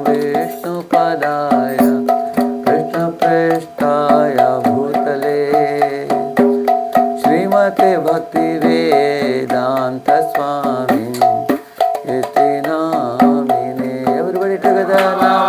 विष्णुपदाय कृष्णप्रेष्ठाय भूतले श्रीमते भक्तिवेदांत स्वामी इति नामिने. Everybody together now.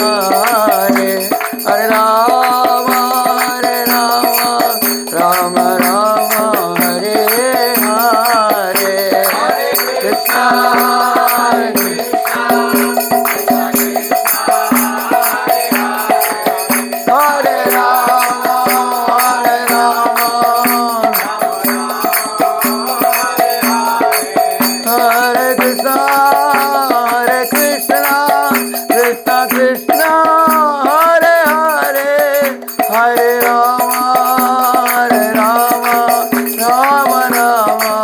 Hare Hare Rama Rama Rama Hare Hare Hare Krishna Hare Rama Hare Krishna Krishna Krishna Hare Hare Hare Rama Rama Rama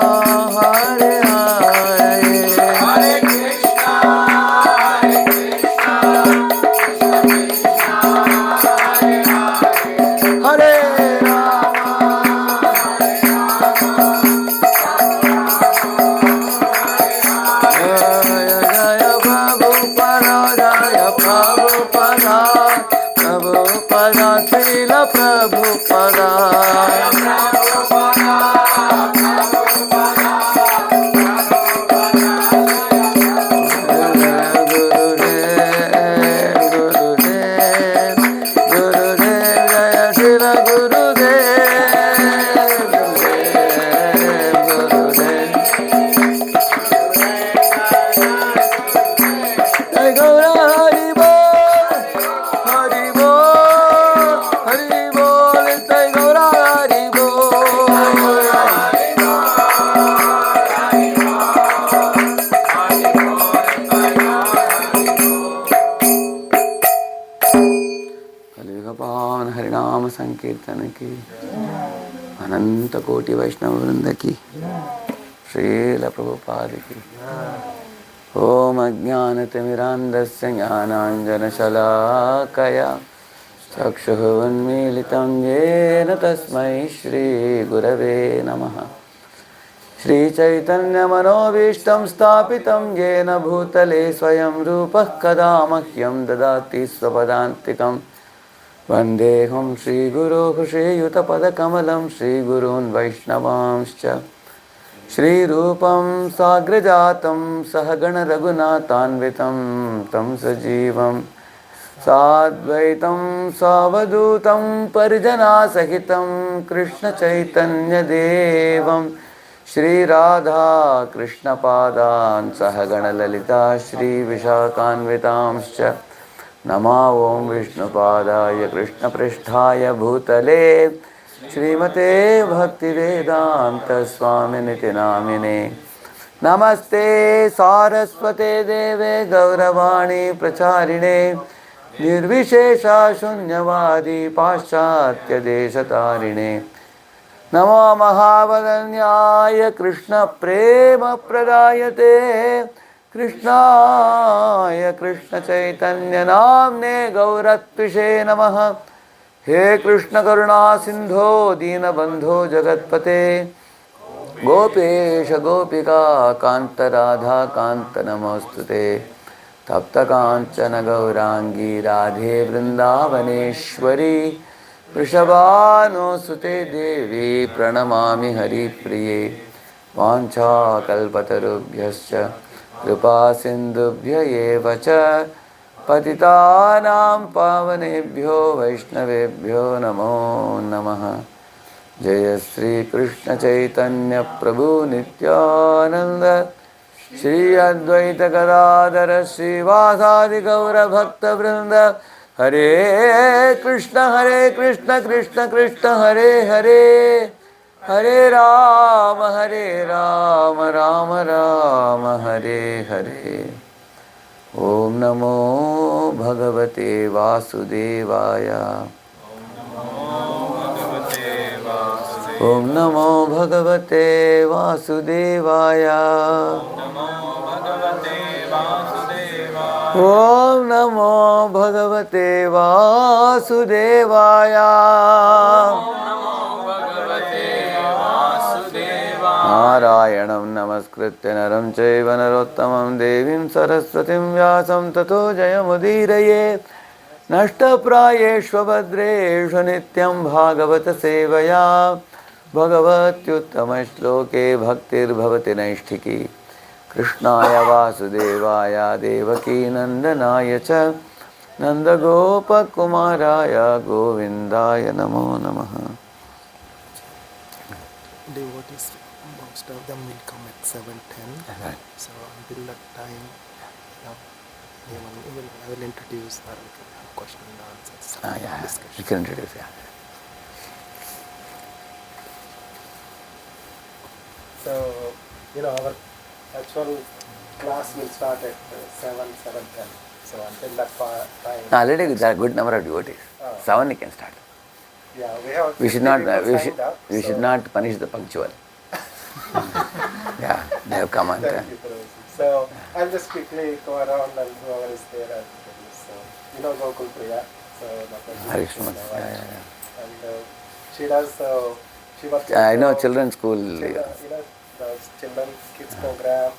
Hare Hare Hare Krishna Hare Rama Jaya Jaya Prabhupada Jaya Prabhupada Prabhupada Srila Prabhupada हरिनाम संकीर्तन की अनंत कोटि वैष्णव वृंद की श्रील प्रभुपाद की ओम अज्ञानतिमिरान्धस्य ज्ञानाञ्जनशलाकया चक्षुरुन्मीलितं येन तस्मै श्रीगुरवे नमः श्रीचैतन्यमनोभीष्टं स्थापितं येन भूतले स्वयं रूपः कदा मह्यं ददाति स्वपदान्तिकम् वन्देऽहं श्रीगुरोः श्रीयुतपदकमलं श्रीगुरून् वैष्णवांश्च श्रीरूपं साग्रजातं सहगणरघुनाथान्वितं तं सजीवं साद्वैतं सावधूतं परिजनासहितं कृष्णचैतन्यदेवं श्रीराधा कृष्णपादान् सहगणललिता श्रीविशाखान्वितांश्च नमा ओं विष्णुपादाय कृष्णपृष्ठाय भूतले श्रीमते भक्तिवेदांत स्वामिनिति नामिने नमस्ते सारस्वते देवे गौरवाणी प्रचारिणे निर्विशेषा शून्यवादी पाश्चात्य देशतारिणे नमो महावदन्याय कृष्ण प्रेम प्रदायते कृष्णाय कृष्ण चैतन्य नाम्ने गौरत्विषे नमः हे कृष्ण करुणा सिंधो दीनबंधो जगत्पते गोपेश गोपिका कांत राधा कांत नमोस्तुते तप्त कांचन गौरांगी राधे वृंदावनेश्वरी वृषभानुसुते देवी प्रणमामि हरिप्रिये वाञ्छाकल्पतरुभ्यश्च कृपा सिन्धुभ्य एव च पतितानां पावनेभ्यो वैष्णवेभ्यो नमो नमः जय श्री कृष्ण चैतन्य प्रभु नित्यानंद श्री अद्वैत गदाधर श्रीवासादि गौर भक्त वृंद हरे कृष्ण कृष्ण कृष्ण हरे हरे हरे राम राम राम हरे हरे ओम नमो भगवते वासुदेवाय ओम नमो भगवते वासुदेवाय ओम नमो भगवते वासुदेवाय नारायणं नमस्कृत्य नरं चैव नरोत्तमं देवीं सरस्वतीं व्यासं ततो जयमुदीरये नष्टप्रायेष्वभद्रेषु नित्यं भागवत सेवया भगवत्युत्तमश्लोके भक्तिर्भवति नैष्ठिकी कृष्णाय वासुदेवाय देवकी नन्दनाय च Nandagopakumaraya Govindaya Namo Namaha. Devotees, most of them will come at 7:10. Right. So until that time, I will introduce or we can have question and answers. Discussion. You can introduce, So, our actual class will start at 7:10. So until that time. Already there are good number of devotees. 7 you can start. Yeah, we have. We should not punish the punctual. Yeah, they have come on time. Thank you, Prabhuji. So I'll just quickly go around and whoever is there I'll introduce. So Gokul Priya. So Hare Krishna. And she does. She works. I know children's school. The children kids program,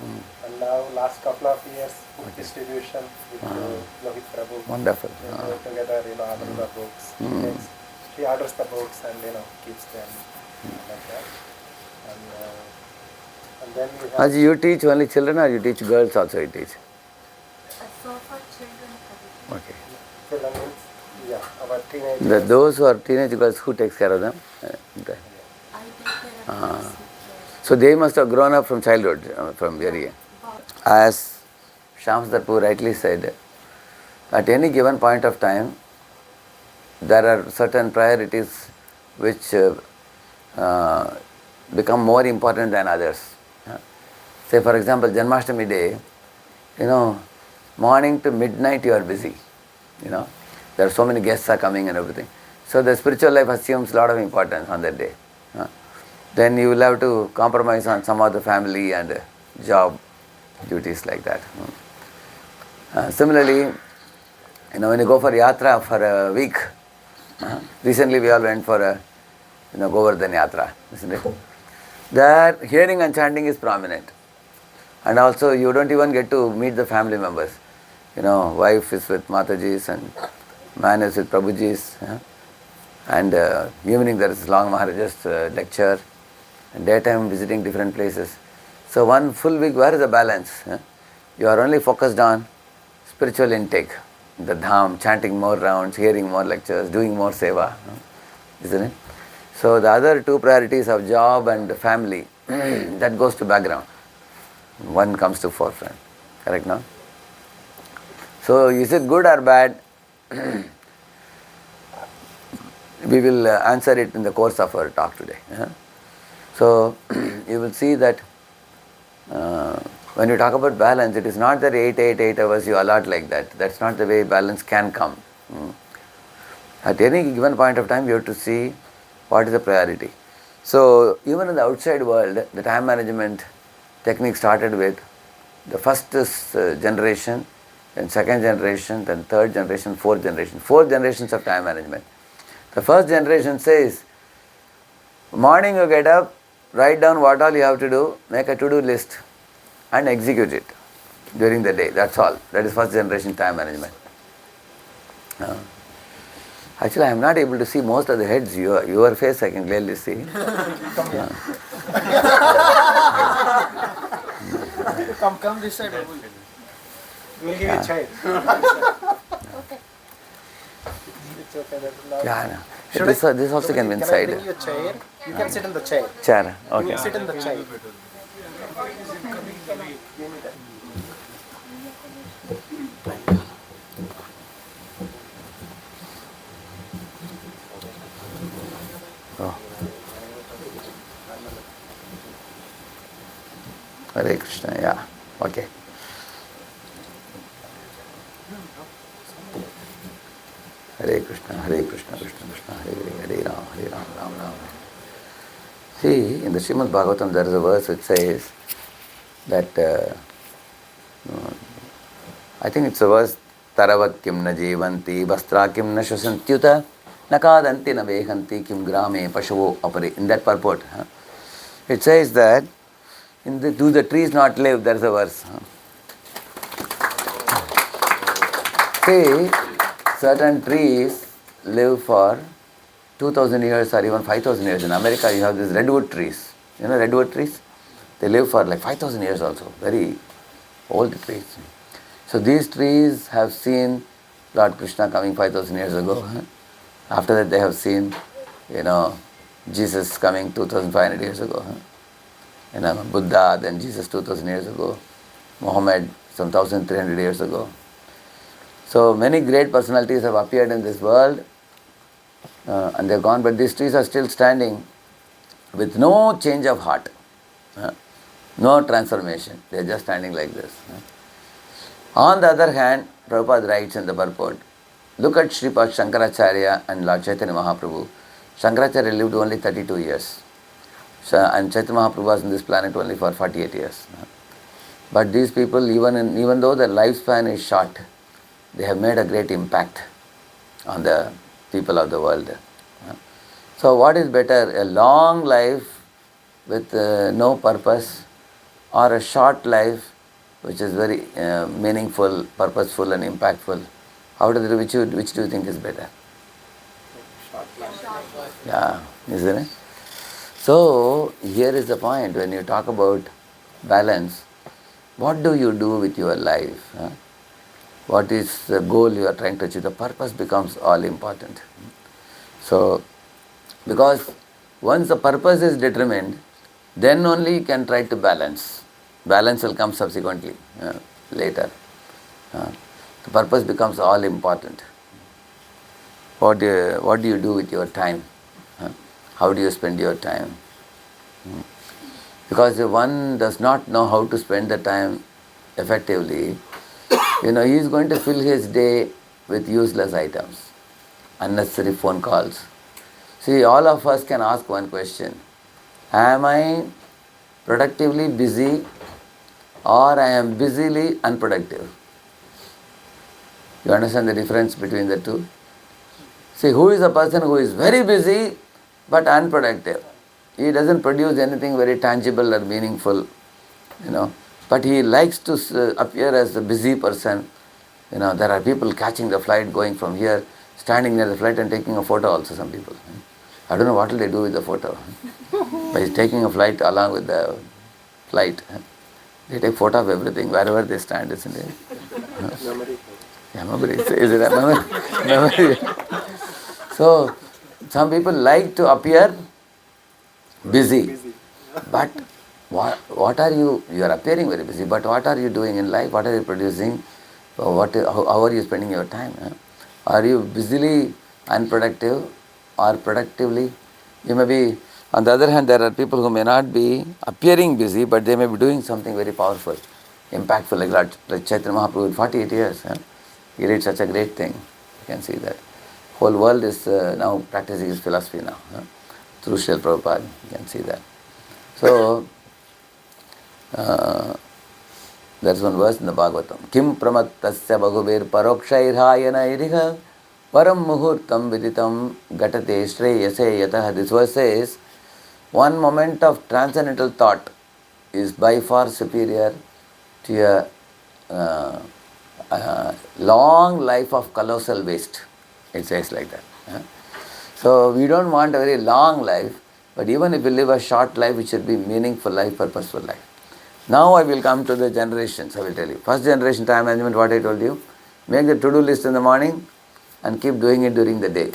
and now last couple of years book distribution with Lohit Prabhu. Wonderful. They go together, order the books. She orders the books and keeps them like that. And then we have. As you teach only children or you teach girls also? You teach. So for children. Okay. Children means, our teenagers. Those who are teenage girls, who takes care of them? I take care of them. So they must have grown up from childhood, from very young. As Shamsdarpur rightly said, at any given point of time, there are certain priorities which become more important than others. Say for example, Janmashtami day, morning to midnight you are busy. There are so many guests are coming and everything. So the spiritual life assumes a lot of importance on that day. Then you will have to compromise on some of the family and job duties like that. Similarly, when you go for yatra for a week, recently we all went for a Govardhan yatra, isn't it? There hearing and chanting is prominent. And also you don't even get to meet the family members. Wife is with Mataji's and man is with Prabhuji's. And evening there is long Maharaja's lecture. And daytime visiting different places. So one full week, where is the balance? You are only focused on spiritual intake, the dham, chanting more rounds, hearing more lectures, doing more seva, isn't it? So the other two priorities of job and family, that goes to background. One comes to forefront. Correct, no? So is it good or bad? We will answer it in the course of our talk today. So you will see that when you talk about balance, it is not that 8 hours you allot like that. That's not the way balance can come. At any given point of time, you have to see what is the priority. So even in the outside world, the time management technique started with the first generation, then second generation, then third generation, fourth generation. 4 generations of time management. The first generation says, morning you get up, write down what all you have to do, make a to-do list and execute it during the day. That's all. That is first generation time management. Actually, I am not able to see most of the heads. Your face I can clearly see. Come this side. We'll give you chai. Okay. It's okay. This also can be inside. Can I bring you a chair? You can sit in the chair. Chair. You Okay. will sit in the chair. Oh. Hare Krishna, yeah. Okay. Hare Krishna, Krishna Krishna, Hare Hare, Hare Ram, Ram Ram. See, in the Srimad Bhagavatam there is a verse which says that, I think it's a verse, Taravat kim na jeevanti, vastra kim na shasantyuta, nakadanti na vehanti kim grame pashavo apare. In that purport, it says that, do the trees not live? There is a verse. See, certain trees live for 2000 years or even 5000 years. In America, you have these redwood trees. You know redwood trees? They live for like 5000 years also. Very old trees. So these trees have seen Lord Krishna coming 5000 years ago. After that they have seen, Jesus coming 2500 years ago. Buddha, then Jesus 2000 years ago. Muhammad some 1300 years ago. So many great personalities have appeared in this world and they're gone, but these trees are still standing with no change of heart, no transformation. They're just standing like this. On the other hand, Prabhupada writes in the purport, look at Sripad Shankaracharya and Lord Chaitanya Mahaprabhu. Shankaracharya lived only 32 years. And Chaitanya Mahaprabhu was on this planet only for 48 years. But these people, even though their lifespan is short, they have made a great impact on the people of the world. So what is better, a long life with no purpose, or a short life which is very meaningful, purposeful and impactful? Which do you think is better? Yeah, isn't it? So here is the point, when you talk about balance, what do you do with your life? What is the goal you are trying to achieve? The purpose becomes all important. So, because once the purpose is determined, then only you can try to balance. Balance will come subsequently, later. The purpose becomes all important. What do you do with your time? How do you spend your time? Because if one does not know how to spend the time effectively, he is going to fill his day with useless items, unnecessary phone calls. See, all of us can ask one question: am I productively busy, or I am busily unproductive? You understand the difference between the two? See, who is a person who is very busy but unproductive? He doesn't produce anything very tangible or meaningful, but he likes to appear as a busy person. There are people catching the flight, going from here, standing near the flight and taking a photo also, some people. I don't know what will they do with the photo. By taking a flight along with the flight. They take photo of everything, wherever they stand, isn't it? Memory. Yeah, memory. Is it a memory? So, some people like to appear busy. But what are you are appearing very busy, but what are you doing in life? What are you producing? How are you spending your time? Are you busily unproductive or productively? You may be, on the other hand, there are people who may not be appearing busy, but they may be doing something very powerful, impactful, like Chaitanya Mahaprabhu in 48 years. He did such a great thing. You can see that. Whole world is now practicing his philosophy now. Through Srila Prabhupada, you can see that. So, there's one verse in the Bhagavatam. Kim pramattasya bhaguvir parokshairhayanairiha param muhurtam viditam gatate shreyase yatah. This verse says, one moment of transcendental thought is by far superior to a long life of colossal waste. It says like that. So we don't want a very long life, but even if we live a short life, it should be meaningful life, purposeful life. Now I will come to the generations, I will tell you. First generation time management, what I told you, make the to-do list in the morning and keep doing it during the day.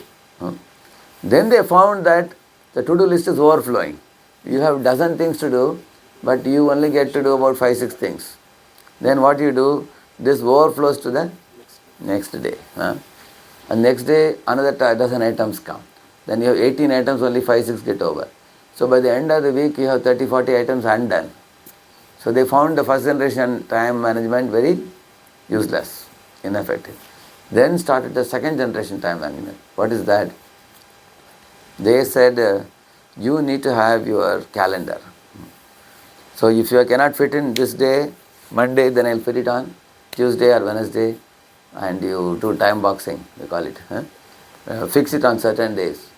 Then they found that the to-do list is overflowing. You have dozen things to do, but you only get to do about 5-6 things. Then what you do, this overflows to the next day. And next day, another dozen items come. Then you have 18 items, only 5-6 get over. So by the end of the week, you have 30-40 items undone. So they found the first generation time management very useless, ineffective. Then started the second generation time management. What is that? They said, you need to have your calendar. So if you cannot fit in this day, Monday, then I'll fit it on Tuesday or Wednesday, and you do time boxing, they call it. Fix it on certain days.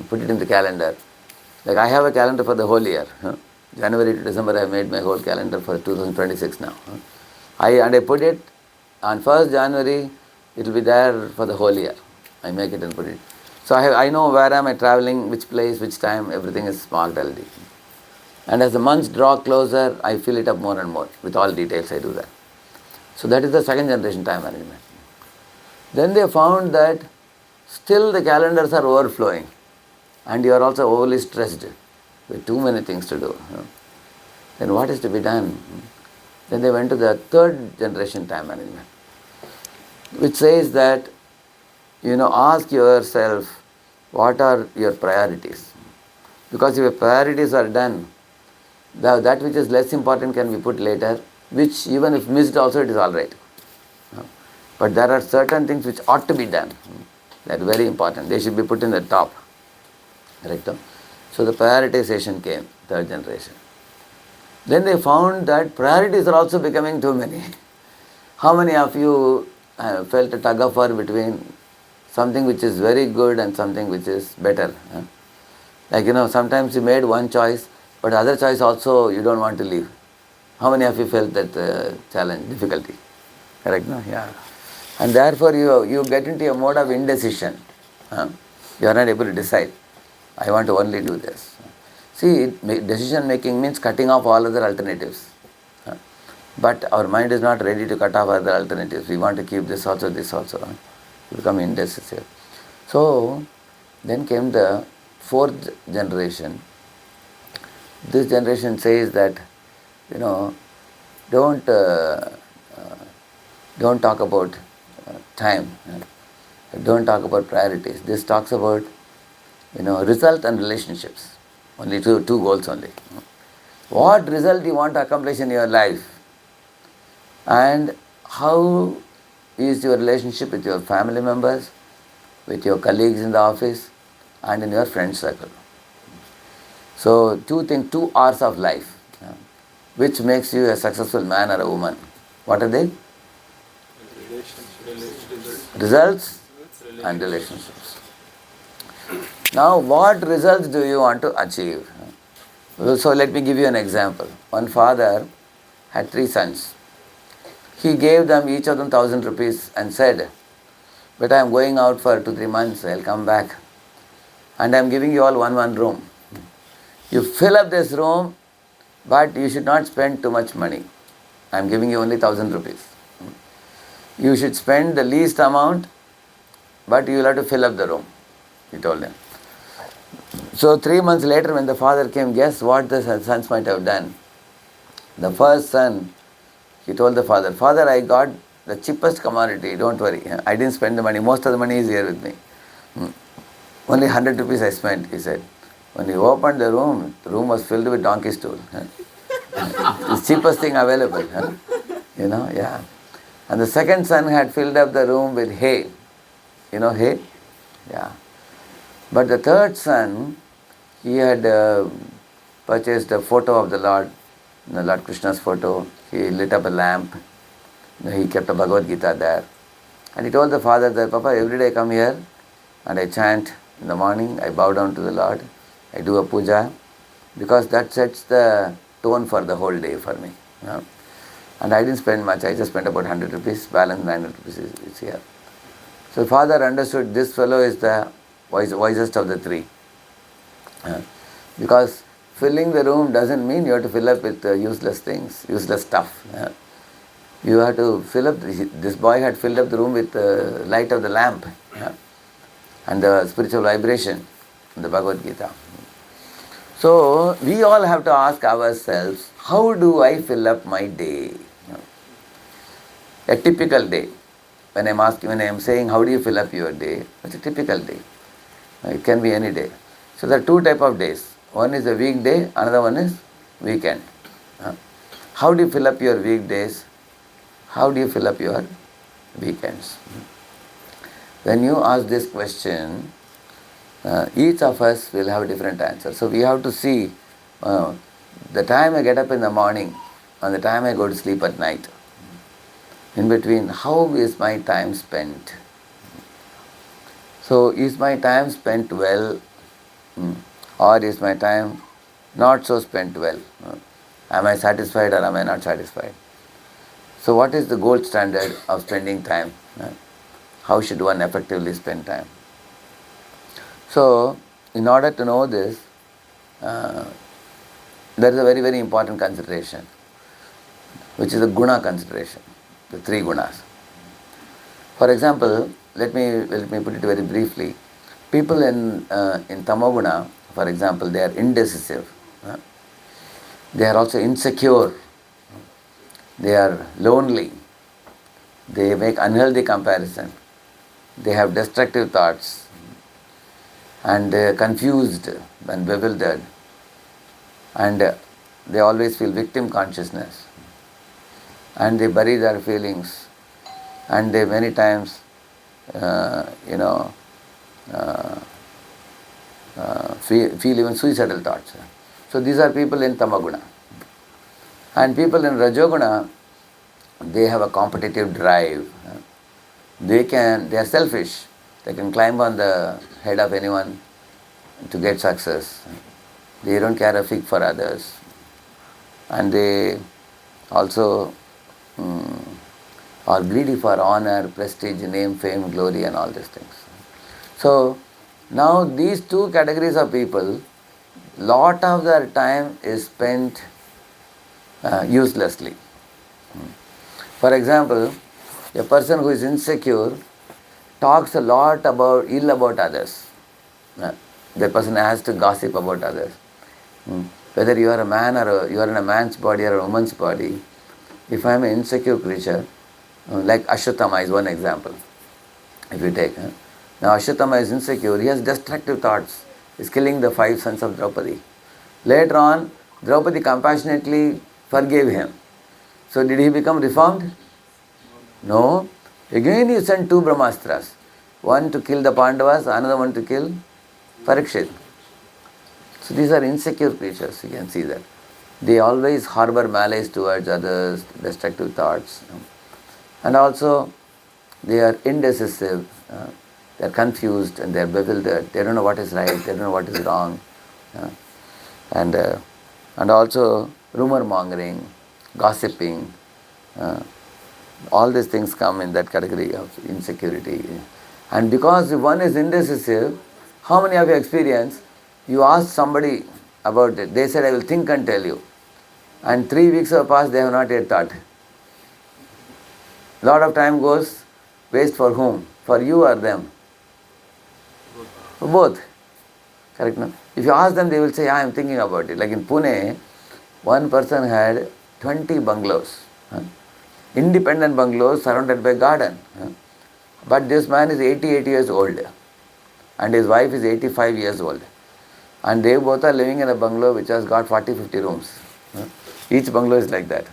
Put it in the calendar. Like I have a calendar for the whole year. January to December, I made my whole calendar for 2026 now. I put it on 1st January, it will be there for the whole year. I make it and put it. So I know where am I traveling, which place, which time, everything is marked already. And as the months draw closer, I fill it up more and more. With all details, I do that. So that is the second generation time management. Then they found that still the calendars are overflowing and you are also overly stressed with too many things to do. Then what is to be done? Then they went to the third generation time management, which says that, ask yourself, what are your priorities? Because if your priorities are done, that which is less important can be put later, which even if missed also it is all right. But there are certain things which ought to be done. That are very important. They should be put in the top. Correct? So the prioritization came, third generation. Then they found that priorities are also becoming too many. How many of you felt a tug of war between something which is very good and something which is better? Like, sometimes you made one choice, but other choice also you don't want to leave. How many of you felt that challenge, difficulty? Correct? No? Yeah. And therefore you get into a mode of indecision. You are not able to decide. I want to only do this. See, decision making means cutting off all other alternatives. But our mind is not ready to cut off other alternatives. We want to keep this also, this also. We become indecisive. So, then came the fourth generation. This generation says that, don't talk about time. Don't talk about priorities. This talks about, result and relationships. Only two goals only. What result you want to accomplish in your life? And how is your relationship with your family members, with your colleagues in the office, and in your friend circle? So, two hours of life, which makes you a successful man or a woman. What are they? Results and relationships. Now, what results do you want to achieve? So, let me give you an example. One father had 3 sons. He gave them each of them 1,000 rupees and said, but I am going out for 2-3 months, I will come back. And I am giving you all one room. You fill up this room, but you should not spend too much money. I am giving you only 1,000 rupees. You should spend the least amount, but you will have to fill up the room, he told them. So 3 months later when the father came, guess what the sons might have done? The first son, he told the father, Father, I got the cheapest commodity, don't worry. I didn't spend the money, most of the money is here with me. Only 100 rupees I spent, he said. When he opened the room was filled with donkey stool. The cheapest thing available. Yeah. And the second son had filled up the room with hay. Hay? Yeah. But the third son, he had purchased a photo of the Lord Krishna's photo. He lit up a lamp. He kept a Bhagavad Gita there. And he told the father that, Papa, every day I come here and I chant in the morning, I bow down to the Lord, I do a puja, because that sets the tone for the whole day for me. And I didn't spend much, I just spent about 100 rupees, balance 900 rupees is here. So father understood this fellow is the wisest of the 3. Because filling the room doesn't mean you have to fill up with useless things, useless stuff. You have to fill up, this boy had filled up the room with the light of the lamp and the spiritual vibration in the Bhagavad Gita. So, we all have to ask ourselves, how do I fill up my day? A typical day. When I am saying, how do you fill up your day? It's a typical day. It can be any day. So, there are 2 types of days. One is a weekday, another one is weekend. How do you fill up your weekdays? How do you fill up your weekends? When you ask this question, each of us will have a different answer. So we have to see the time I get up in the morning and the time I go to sleep at night. In between, how is my time spent? So is my time spent well, or is my time not so spent well? Am I satisfied or am I not satisfied? So what is the gold standard of spending time? How should one effectively spend time? So, in order to know this, there is a very, very important consideration, which is the guna consideration, the 3 gunas. For example, let me put it very briefly. People in Tamoguna, for example, they are indecisive. They are also insecure. They are lonely. They make unhealthy comparison. They have destructive thoughts, and they are confused and bewildered, and they always feel victim consciousness, and they bury their feelings, and they many times feel even suicidal thoughts. So these are people in Tamaguna. And people in Rajoguna, they have a competitive drive. They are selfish. They can climb on the head of anyone to get success. They don't care a fig for others. And they also are greedy for honor, prestige, name, fame, glory, and all these things. So now these two categories of people, lot of their time is spent uselessly. For example, a person who is insecure talks a lot ill about others. The person has to gossip about others. Whether you are a man or you are in a man's body or a woman's body, if I am an insecure creature, like Ashwatthama is one example, if you take. Now Ashwatthama is insecure, he has destructive thoughts. He is killing the 5 sons of Draupadi. Later on, Draupadi compassionately forgave him. So did he become reformed? No. Again he sent 2 Brahmastras. One to kill the Pandavas, another one to kill Parikshit. So these are insecure creatures, you can see that. They always harbor malice towards others, destructive thoughts. And also they are indecisive, they are confused and they are bewildered. They don't know what is right, they don't know what is wrong. And also rumor mongering, gossiping, all these things come in that category of insecurity. And because if one is indecisive, how many of you experience, you ask somebody about it, they said, I will think and tell you. And 3 weeks have passed, they have not yet thought. Lot of time goes waste for whom? For you or them? For both. Correct, no? If you ask them, they will say, I am thinking about it. Like in Pune, one person had 20 bungalows. Independent bungalows surrounded by garden. But this man is 88 years old. And his wife is 85 years old. And they both are living in a bungalow which has got 40-50 rooms. Each bungalow is like that.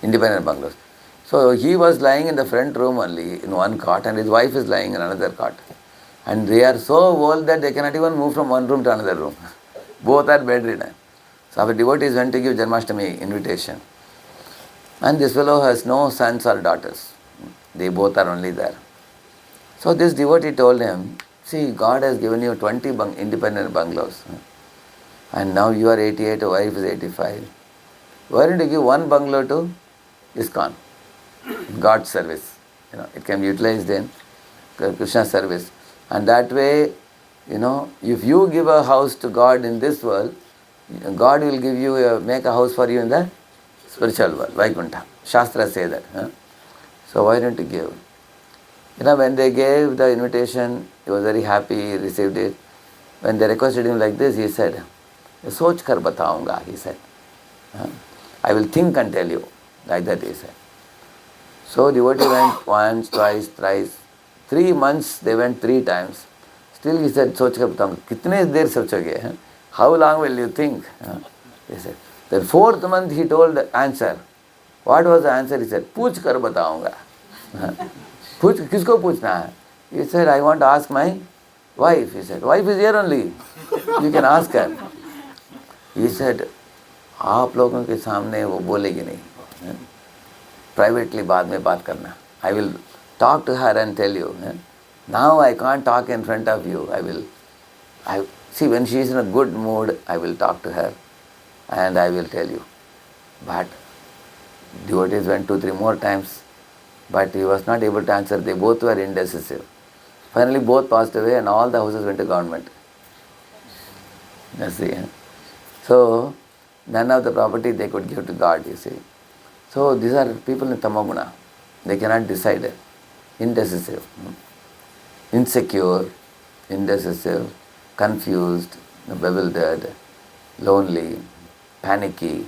Independent bungalows. So he was lying in the front room only in one cot and his wife is lying in another cot. And they are so old that they cannot even move from one room to another room. Both are bedridden. So our devotees went to give Janmashtami invitation. And this fellow has no sons or daughters. They both are only there. So this devotee told him, see, God has given you 20 independent bungalows. And now you are 88, your wife is 85. Why don't you give one bungalow to ISKCON? God's service. It can be utilized in Krishna service. And that way, if you give a house to God in this world, God will give you make a house for you in the spiritual world, Vaikuntha. Shastra say that. So why don't you give? When they gave the invitation, he was very happy, he received it. When they requested him like this, he said, Soch kar bataunga, he said. I will think and tell you. Like that he said. So devotee went once, twice, thrice. 3 months they went 3 times. Still he said, Soch kar bataunga. Kitne der sochoge? How long will you think? He said. The 4th month he told the answer. What was the answer? He said, Pooch kar bataunga. Kisko पूछना है? He said, I want to ask my wife. He said, wife is here only. You can ask her. He said, आप लोगों के सामने वो बोलेगी नहीं. Privately बाद में बात करना. I will talk to her and tell you. Now I can't talk in front of you. See, when she is in a good mood, I will talk to her and I will tell you. But devotees went 2-3 more times. But he was not able to answer. They both were indecisive. Finally, both passed away and all the houses went to government. You see. So, none of the property they could give to God, you see. So, these are people in Tamaguna. They cannot decide. indecisive, insecure, indecisive, confused, bewildered, lonely, panicky,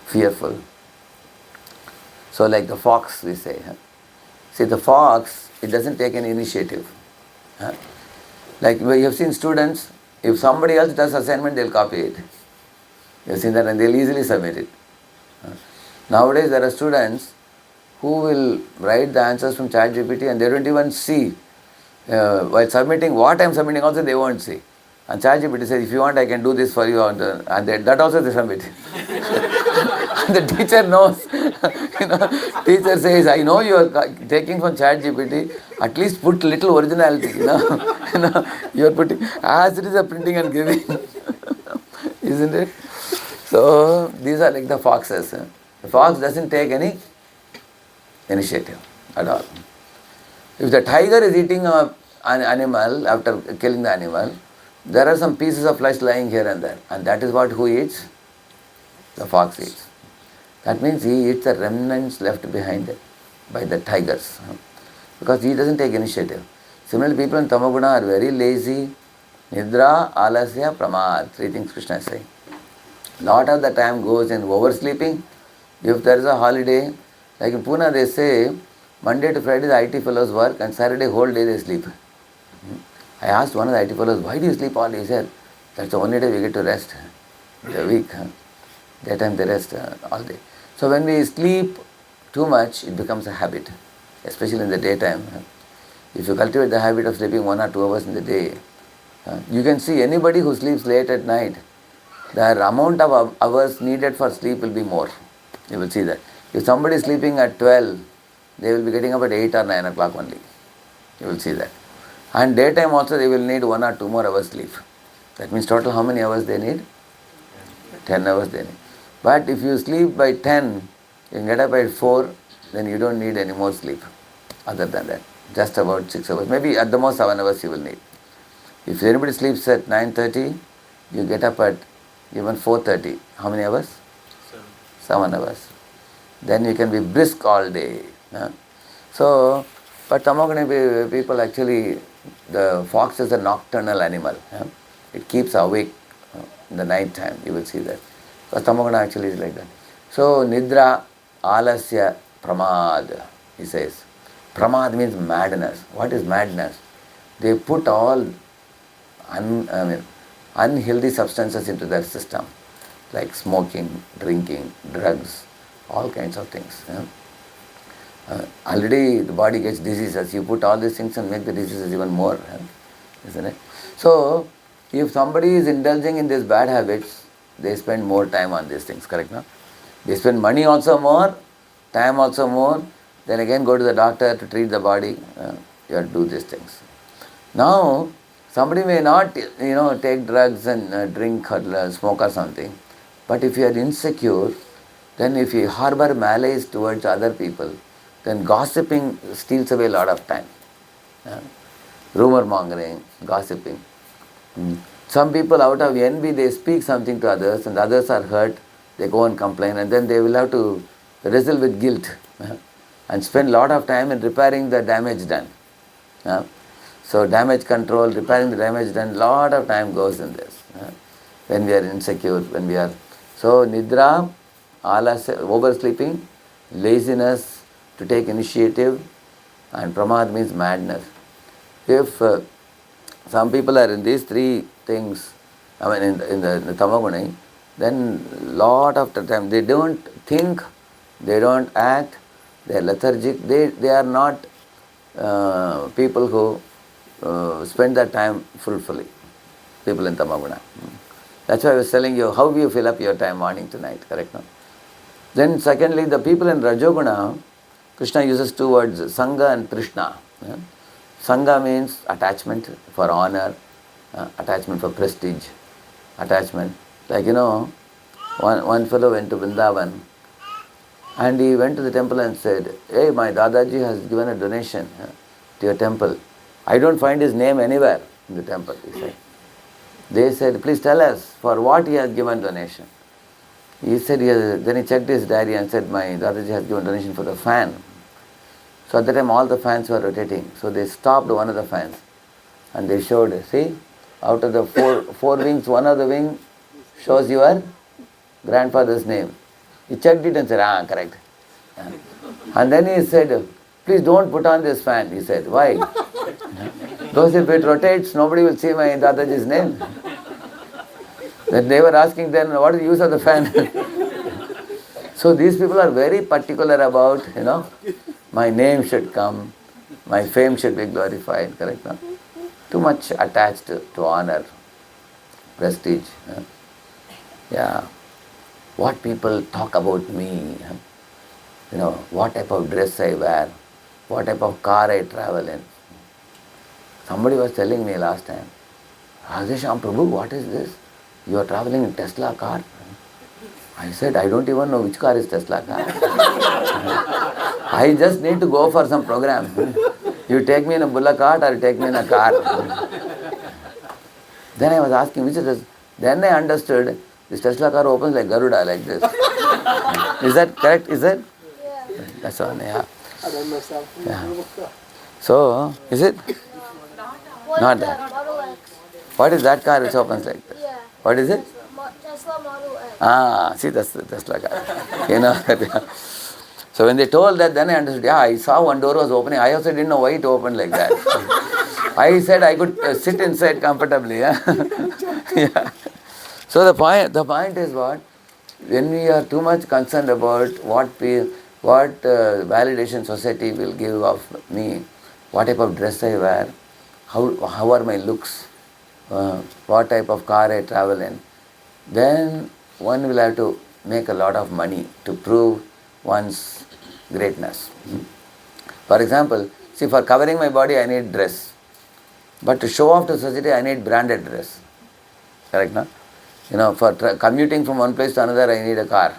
fearful. So like the fox, we say. See, the fox, it doesn't take any initiative. Like you have seen students, if somebody else does assignment, they'll copy it. You have seen that, and they'll easily submit it. Nowadays there are students who will write the answers from ChatGPT and they don't even see. While submitting, what I am submitting also they won't see. And ChatGPT says, if you want I can do this for you, and that also they submit. And the teacher knows. Teacher says, I know you are taking from ChatGPT, at least put little originality. You are putting, as it is a printing and giving. Isn't it? So these are like the foxes. The fox doesn't take any initiative at all. If the tiger is eating an animal after killing the animal, there are some pieces of flesh lying here and there. And that is what who eats? The fox eats. That means he eats the remnants left behind by the tigers. Because he doesn't take initiative. Similarly, people in Tamaguna are very lazy. Nidra, Alasya, Pramad. Three things Krishna is saying. Lot of the time goes in oversleeping. If there is a holiday, like in Pune they say, Monday to Friday the IT fellows work and Saturday whole day they sleep. I asked one of the IT fellows, why do you sleep all day? He said, that's the only day we get to rest. The week. Daytime they rest all day. So when we sleep too much, it becomes a habit. Especially in the daytime. If you cultivate the habit of sleeping 1 or 2 hours in the day, you can see anybody who sleeps late at night, the amount of hours needed for sleep will be more. You will see that. If somebody is sleeping at 12, they will be getting up at 8 or 9 o'clock only. You will see that. And daytime also they will need 1 or 2 more hours sleep. That means total how many hours they need? 10 hours they need. But if you sleep by 10, you can get up at 4, then you don't need any more sleep. Other than that, just about 6 hours. Maybe at the most 7 hours you will need. If anybody sleeps at 9:30, you get up at even 4:30. How many hours? 7 hours. Then you can be brisk all day. So, but Tamaguna people actually, the fox is a nocturnal animal. It keeps awake in the night time. You will see that. Because Tamaguna actually is like that. So, Nidra, Alasya, Pramad, he says. Pramad means madness. What is madness? They put all unhealthy substances into their system, like smoking, drinking, drugs, all kinds of things. Already the body gets diseases. You put all these things and make the diseases even more, isn't it? So, if somebody is indulging in these bad habits, they spend more time on these things, correct? No? They spend money also more, time also more, then again go to the doctor to treat the body. You have to do these things. Now, somebody may not, take drugs and drink or smoke or something, but if you are insecure, then if you harbor malice towards other people, then gossiping steals away a lot of time. Rumor mongering, gossiping. Some people out of envy, they speak something to others and others are hurt, they go and complain and then they will have to wrestle with guilt and spend a lot of time in repairing the damage done. So damage control, repairing the damage done, lot of time goes in this. When we are insecure, when we are... So Nidra, Alasya, oversleeping, laziness to take initiative, and Pramad means madness. If some people are in these three things, in the Tamaguna, then lot of the time they don't think, they don't act, they are lethargic, they are not people who spend their time fruitfully, people in Tamaguna. That's why I was telling you, how do you fill up your time morning to night, correct? No? Then secondly, the people in Rajoguna, Krishna uses 2 words, Sangha and Trishna. Sangha means attachment for honor, attachment for prestige, attachment. Like, one fellow went to Vrindavan and he went to the temple and said, hey, my Dadaji has given a donation to your temple. I don't find his name anywhere in the temple, he said. They said, please tell us for what he has given donation. He said, then he checked his diary and said, my Dadaji has given donation for the fan. So at the time all the fans were rotating. So they stopped one of the fans and they showed, see, out of the four wings, one of the wing shows your grandfather's name. He checked it and said, correct. And then he said, please don't put on this fan. He said, why? Because if it rotates, nobody will see my Dadaji's name. Then they were asking then, what is the use of the fan? So these people are very particular about, my name should come, my fame should be glorified, correct? No? Too much attached to honor, prestige. Yeah. What people talk about me, what type of dress I wear, what type of car I travel in. Somebody was telling me last time, Radheshyam Prabhu, what is this? You are traveling in Tesla car? I said, I don't even know which car is Tesla car. I just need to go for some program. You take me in a bullock cart or take me in a car. Then I was asking, which is this? Then I understood, this Tesla car opens like Garuda, like this. Is that correct? Is it? Yeah. That's all, yeah. I don't know something. Yeah. So, is it? What Not is that. Model X? What is that car which opens like this? Yeah. What is it? Tesla Model X. See, that's the Tesla car. So when they told that, then I understood, I saw one door was opening. I also didn't know why it opened like that. I said I could sit inside comfortably. Yeah. So the point is what? When we are too much concerned about what validation society will give of me, what type of dress I wear, how are my looks, what type of car I travel in, then one will have to make a lot of money to prove one's greatness. For example, see, for covering my body I need dress, but to show off to society I need branded dress. Correct, no? For commuting from one place to another I need a car.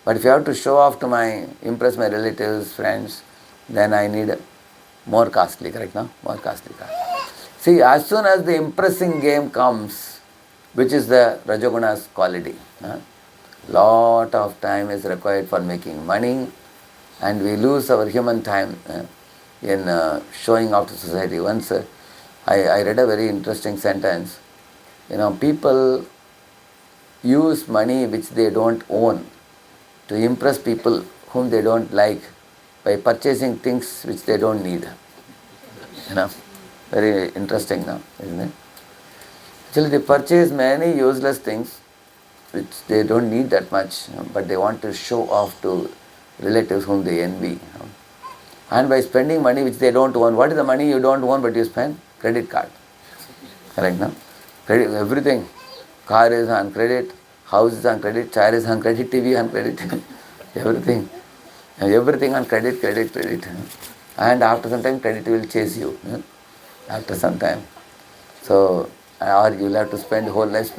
But if you have to show off to impress my relatives, friends, then I need a more costly, correct, no? More costly car. See, as soon as the impressing game comes, which is the Rajaguna's quality, lot of time is required for making money, and we lose our human time in showing off to society. Once I read a very interesting sentence. People use money which they don't own to impress people whom they don't like by purchasing things which they don't need. Very interesting now, isn't it? Actually, they purchase many useless things which they don't need that much, but they want to show off to relatives whom they envy. And by spending money which they don't own, what is the money you don't own but you spend? Credit card. Correct, no? Credit, everything. Car is on credit, house is on credit, chair is on credit, TV on credit, everything. Everything on credit. And after some time, credit will chase you. After some time. So, or you will have to spend whole life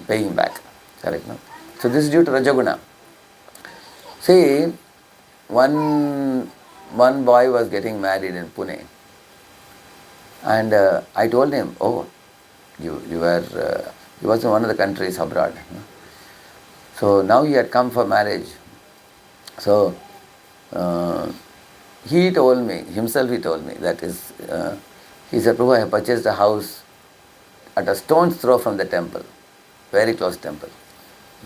paying back. Correct, no? So this is due to Rajaguna. See, one boy was getting married in Pune. And I told him, he was in one of the countries abroad. So now he had come for marriage. So he told me that he said, Prabhu, I have purchased a house at a stone's throw from the temple, very close temple,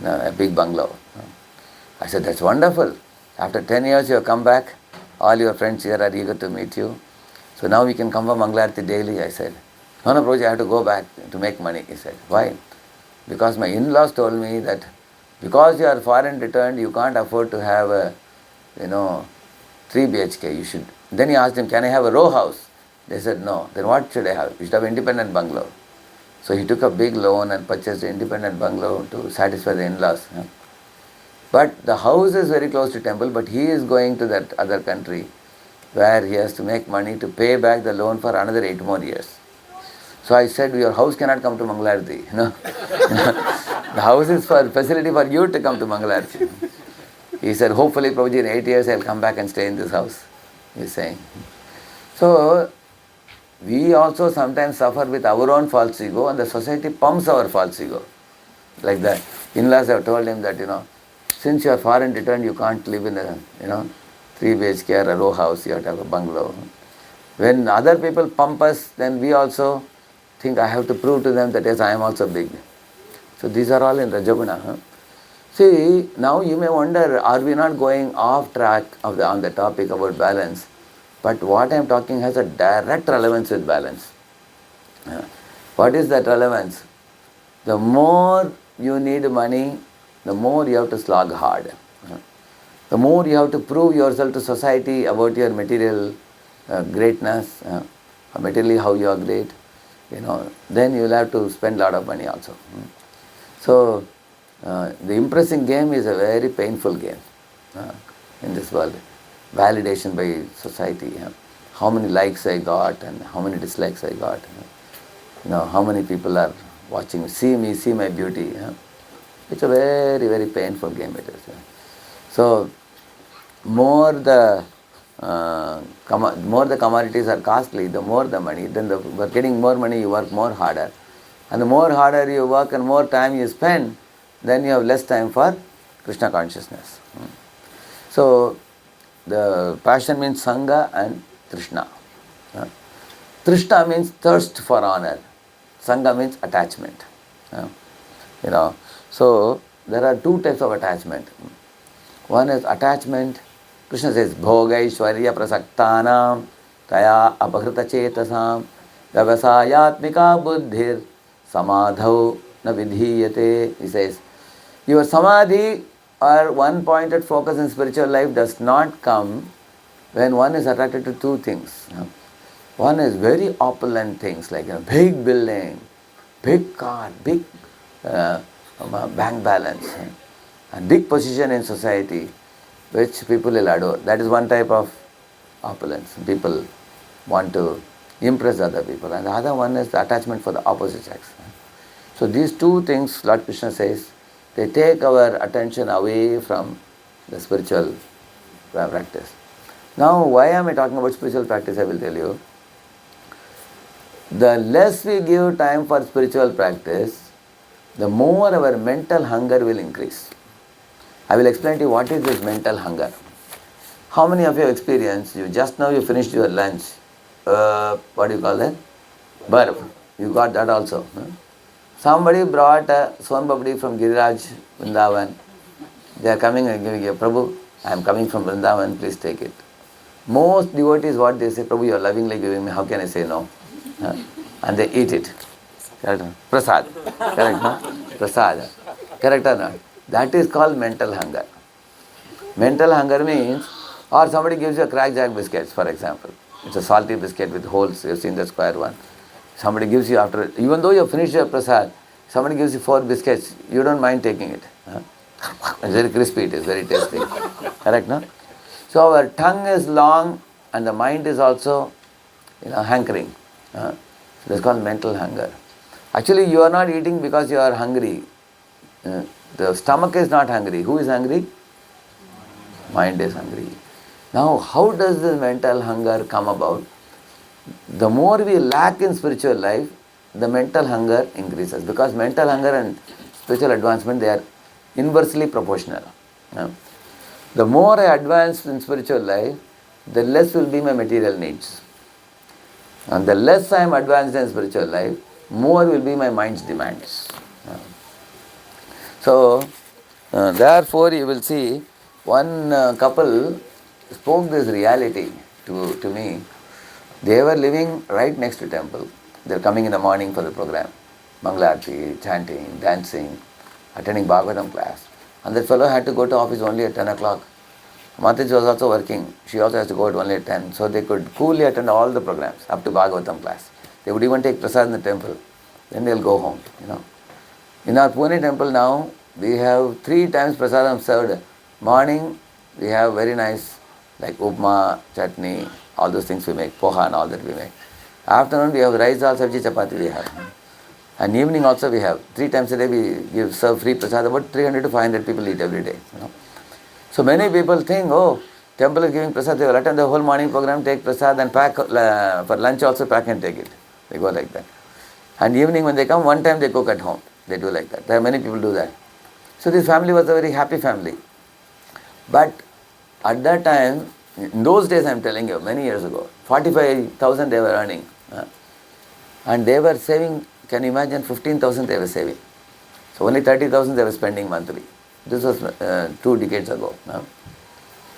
a big bungalow. I said, that's wonderful. After 10 years you have come back, all your friends here are eager to meet you. So now we can come for Mangalarti daily, I said. No, Prabhuji, I have to go back to make money, he said. Why? Because my in-laws told me that because you are foreign returned, you can't afford to have a, 3 BHK. You should. Then he asked him, can I have a row house? They said, no. Then what should I have? You should have an independent bungalow. So he took a big loan and purchased an independent bungalow to satisfy the in-laws. But the house is very close to temple, but he is going to that other country where he has to make money to pay back the loan for another 8 more years. So I said, your house cannot come to Mangalarti. The house is for facility for you to come to Mangalarti. He said, hopefully, Prabhuji, in 8 years I will come back and stay in this house. He is saying. So, we also sometimes suffer with our own false ego, and the society pumps our false ego. Like that. In-laws have told him that, since you are foreign returned, you can't live in a, 3 BHK or a row house, you have to have a bungalow. When other people pump us, then we also think I have to prove to them that yes, I am also big. So these are all in Rajaguna. See, now you may wonder, are we not going off track on the topic about balance? But what I am talking has a direct relevance with balance. What is that relevance? The more you need money, the more you have to slog hard. The more you have to prove yourself to society about your material greatness, materially how you are great, then you will have to spend a lot of money also. So, the impressing game is a very painful game in this world. Validation by society. How many likes I got and how many dislikes I got. How many people are watching me, see my beauty. It's a very, very painful game it is. So, more the commodities are costly, the more the money. Then for getting more money, you work more harder. And the more harder you work and more time you spend, then you have less time for Krishna consciousness. So, the passion means Sangha and Trishna. Trishna means thirst for honor. Sangha means attachment. So, there are two types of attachment. One is attachment. Krishna says, Bhogaishwarya prasaktanam taya apahrita chetasam vyavasayatmika buddhir samadhau na vidhiyate. He says, your samadhi or one-pointed focus in spiritual life does not come when one is attracted to two things. One is very opulent things like a big building, big car, big bank balance, and big position in society, which people will adore. That is one type of opulence. People want to impress other people. And the other one is the attachment for the opposite sex. So these two things, Lord Krishna says, they take our attention away from the spiritual practice. Now, why am I talking about spiritual practice? I will tell you. The less we give time for spiritual practice, the more our mental hunger will increase. I will explain to you what is this mental hunger. How many of you have experienced, you finished your lunch, what do you call that? Burp. You got that also. Somebody brought a Swan Babdi from Giriraj, Vrindavan. They are coming and giving you, Prabhu, I am coming from Vrindavan, please take it. Most devotees, what they say, Prabhu, you are lovingly giving me, how can I say no? And they eat it. Correct? Prasad. Correct, no? Prasad. Correct or not? That is called mental hunger. Mental hunger means, or somebody gives you a crackjack biscuits, for example. It's a salty biscuit with holes, you've seen the square one. Somebody gives you after, even though you have finished your prasad, somebody gives you 4 biscuits, you don't mind taking it. It's very crispy, it is very tasty. Correct, no? So our tongue is long and the mind is also, hankering. So that's called mental hunger. Actually, you are not eating because you are hungry. The stomach is not hungry. Who is hungry? Mind is hungry. Now, how does this mental hunger come about? The more we lack in spiritual life, the mental hunger increases. Because mental hunger and spiritual advancement, they are inversely proportional. The more I advance in spiritual life, the less will be my material needs. And the less I am advanced in spiritual life, more will be my mind's demands. So, therefore you will see, one couple spoke this reality to me. They were living right next to temple. They are coming in the morning for the program. Mangala Aarti, chanting, dancing, attending Bhagavatam class. And that fellow had to go to office only at 10 o'clock. Mataji was also working. She also has to go at only at 10. So they could coolly attend all the programs up to Bhagavatam class. They would even take prasad in the temple. Then they will go home, In our Pune temple now, we have 3 times prasadam served. Morning, we have very nice, like upma, chutney, all those things we make, poha and all that we make. Afternoon, we have rice, dal, sabji, chapati we have. And evening also we have. 3 times a day we serve free prasad. About 300 to 500 people eat every day. So many people think, temple is giving prasad, they will attend the whole morning program, take prasad and pack, for lunch also pack and take it. They go like that. And evening when they come, one time they cook at home. They do like that. There are many people do that. So this family was a very happy family. But at that time, In those days, I am telling you, many years ago, 45,000 they were earning. And they were saving, can you imagine, 15,000 they were saving. So only 30,000 they were spending monthly. This was 2 decades ago.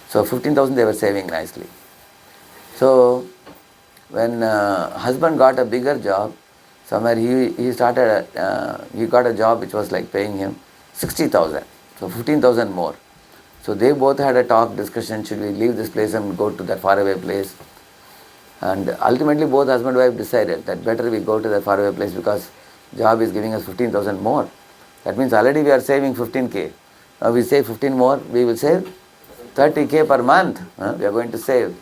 So 15,000 they were saving nicely. So when husband got a bigger job, somewhere he started, he got a job which was like paying him 60,000. So 15,000 more. So they both had a talk, discussion, should we leave this place and go to that faraway place? And ultimately both husband and wife decided that better we go to that faraway place because job is giving us 15,000 more. That means already we are saving 15k. Now we save 15 more, we will save 30k per month. We are going to save.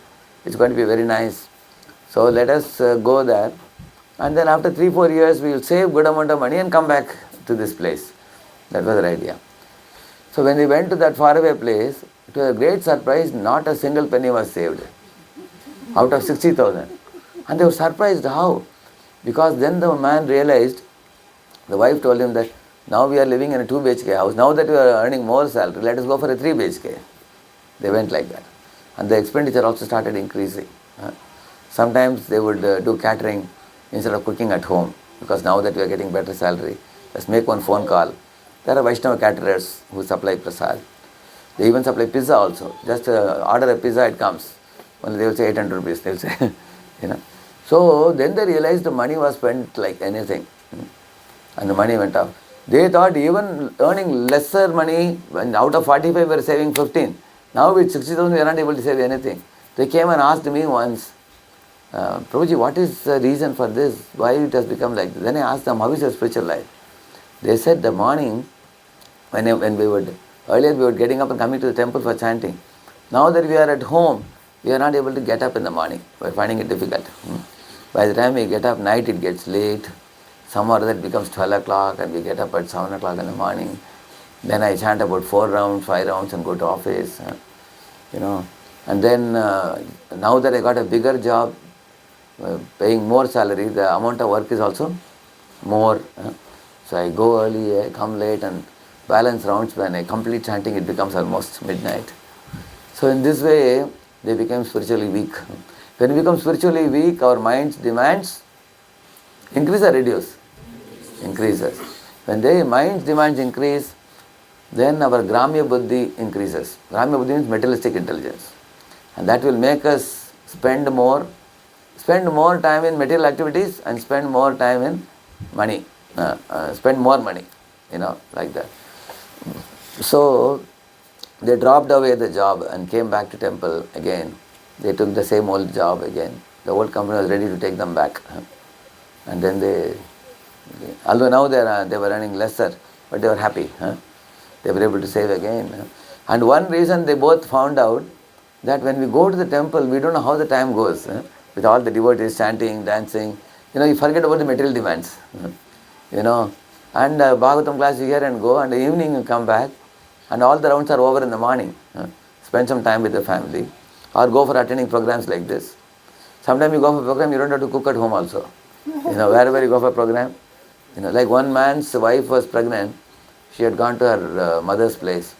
It's going to be very nice. So let us go there. And then after 3-4 years, we will save good amount of money and come back to this place. That was the idea. So when we went to that faraway place, to a great surprise, not a single penny was saved out of 60,000. And they were surprised how? Because then the man realized, the wife told him that now we are living in a 2 BHK house. Now that we are earning more salary, let us go for a 3 BHK. They went like that. And the expenditure also started increasing. Sometimes they would do catering instead of cooking at home, because now that we are getting better salary, let's make one phone call. There are Vaishnava caterers who supply prasad. They even supply pizza also. Just order a pizza, it comes. Only they will say 800 rupees, they will say, So then they realized the money was spent like anything. And the money went up. They thought even earning lesser money, when out of 45 we are saving 15. Now with 60,000 we are not able to save anything. They came and asked me once, Prabhuji, what is the reason for this? Why it has become like this? Then I asked them, how is your spiritual life? They said the morning, when we would, earlier we were getting up and coming to the temple for chanting. Now that we are at home, we are not able to get up in the morning. We are finding it difficult. By the time we get up, night it gets late. Some or other it becomes 12 o'clock and we get up at 7 o'clock in the morning. Then I chant about 4 rounds, 5 rounds and go to office. And then now that I got a bigger job, paying more salary, the amount of work is also more. So I go early, I come late and balance rounds. When I complete chanting, it becomes almost midnight. So in this way, they became spiritually weak. When we become spiritually weak, our mind's demands increase or reduce? Increases. When the mind's demands increase, then our Gramya Buddhi increases. Gramya Buddhi means materialistic intelligence. And that will make us spend more time in material activities and spend more time in money. Spend more money, like that. So they dropped away the job and came back to temple again. They took the same old job again. The old company was ready to take them back. And then although now they were earning lesser, but they were happy. They were able to save again. And one reason they both found out that when we go to the temple, we don't know how the time goes. With all the devotees chanting, dancing, you forget about the material demands. And Bhagavatam class you hear and go, and the evening you come back, and all the rounds are over in the morning. Spend some time with the family, or go for attending programs like this. Sometimes you go for a program, you don't have to cook at home also. Wherever you go for a program, like one man's wife was pregnant, she had gone to her mother's place,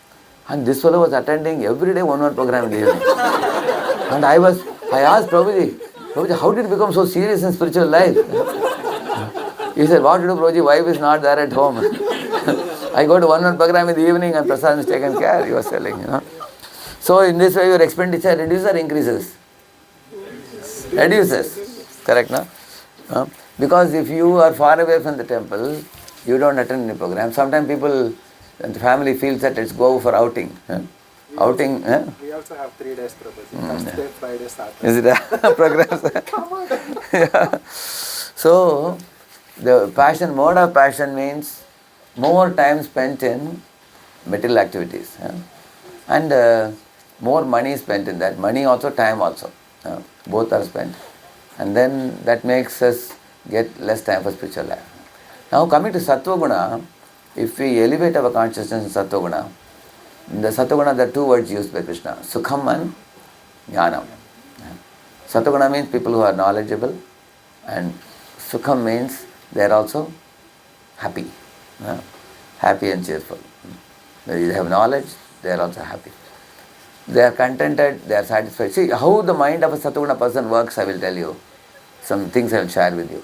and this fellow was attending every day one program in the evening. And I asked Prabhuji, how did you become so serious in spiritual life? He said, what to do, Prabhuji, wife is not there at home. I go to one program in the evening and Prasad is taken care, he was telling, So in this way your expenditure reduces or increases? Reduces. Correct, no? Because if you are far away from the temple, you don't attend any program. Sometimes people, the family feels that let's go for outing. Outing. We also have 3 days, Prabhuji. Thursday, Friday, Saturday. Is it programs? Yeah. So, the mode of passion means more time spent in material activities. And more money spent in that. Money also, time also. Both are spent. And then that makes us get less time for spiritual life. Now coming to Sattva Guna, if we elevate our consciousness in Sattva Guna, in the Sattva Guna there are 2 words used by Krishna, Sukham and Jnanam. Sattva Guna means people who are knowledgeable, and Sukham means they are also happy. Happy and cheerful. They have knowledge, they are also happy. They are contented, they are satisfied. See how the mind of a Satoguna person works, I will tell you. Some things I will share with you.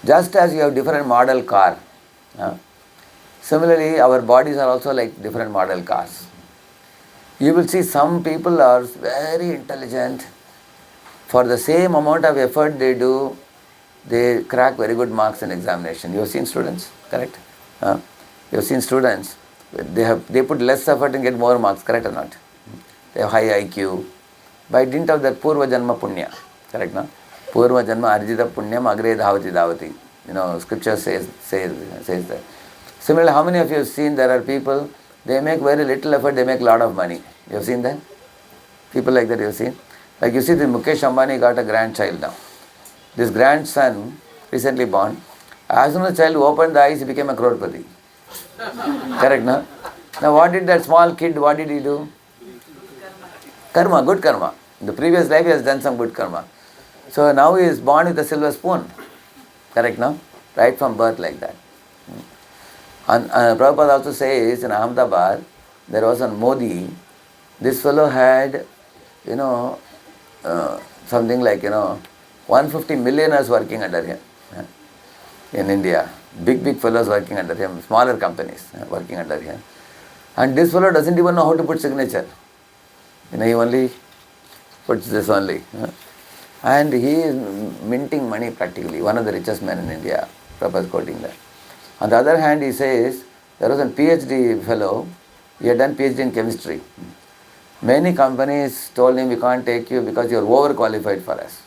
Just as you have different model car, similarly our bodies are also like different model cars. You will see some people are very intelligent. For the same amount of effort they do, they crack very good marks in examination. You have seen students, correct? You have seen students, they put less effort and get more marks, correct or not? They have high IQ. By dint of that Purva Janma Punya, correct no? Purva Janma Arjita Punyam Agre Dhavati Dhavati. Scripture says that. Similarly, how many of you have seen there are people, they make very little effort, they make a lot of money. You have seen that? People like that you have seen? Like you see, the Mukesh Ambani got a grandchild now. This grandson, recently born, as soon as the child opened the eyes, he became a crorepati. Correct, no? Now what did that small kid, what did he do? Karma, good karma. In the previous life he has done some good karma. So now he is born with a silver spoon. Correct, no? Right from birth like that. And Prabhupada also says in Ahmedabad, there was a Modi, this fellow had, something like, 150 millionaires working under him in India. Big fellows working under him, smaller companies working under him. And this fellow doesn't even know how to put signature. He only puts this only. And he is minting money practically, one of the richest men in India. Prabhupada is quoting that. On the other hand, he says, there was a PhD fellow, he had done PhD in chemistry. Many companies told him, we can't take you because you are overqualified for us.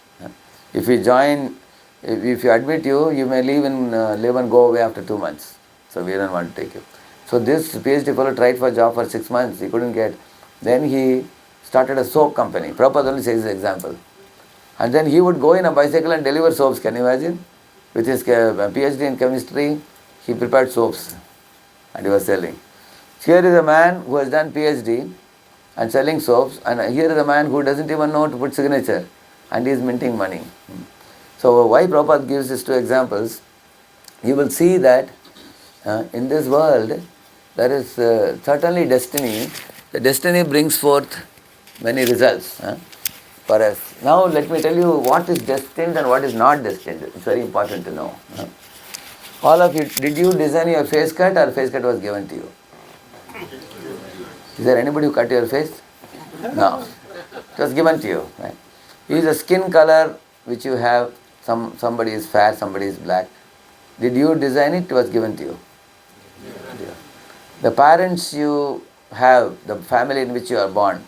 If you admit you may leave and go away after 2 months. So we don't want to take you. So this PhD fellow tried for a job for 6 months, he couldn't get. Then he started a soap company. Prabhupada only says this example. And then he would go in a bicycle and deliver soaps, can you imagine? With his PhD in chemistry, he prepared soaps and he was selling. Here is a man who has done PhD and selling soaps, and here is a man who doesn't even know how to put signature and he is minting money. So why Prabhupada gives these two examples? You will see that in this world there is certainly destiny. The destiny brings forth many results for us. Now let me tell you what is destined and what is not destined. It's very important to know. All of you, did you design your face cut or face cut was given to you? Is there anybody who cut your face? No. It was given to you. Right? Is the skin color which you have, somebody is fair, somebody is black. Did you design it? It was given to you. Yeah. The parents you have, the family in which you are born,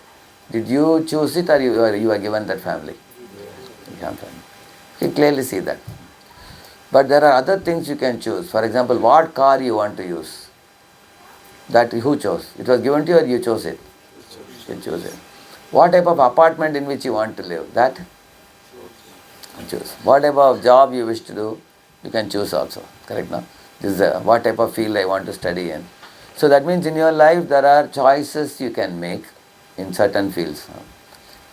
did you choose it or you are given that family? You clearly see that. But there are other things you can choose. For example, what car you want to use. That who chose? It was given to you or you chose it? You chose it. What type of apartment in which you want to live? That? Choose. What type of job you wish to do? You can choose also. Correct, no? This is what type of field I want to study in. So that means in your life there are choices you can make in certain fields.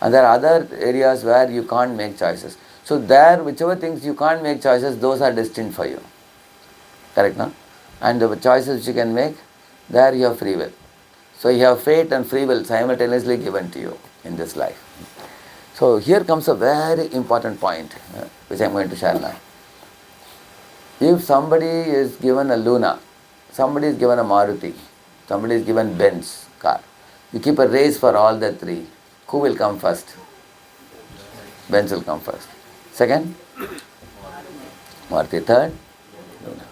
And there are other areas where you can't make choices. So there, whichever things you can't make choices, those are destined for you. Correct, no? And the choices which you can make, there you have free will. So you have fate and free will simultaneously given to you in this life. So here comes a very important point, which I am going to share now. If somebody is given a Luna, somebody is given a Maruti, somebody is given Benz car, you keep a race for all the three. Who will come first? Benz will come first. Second? Maruti. Third? Luna.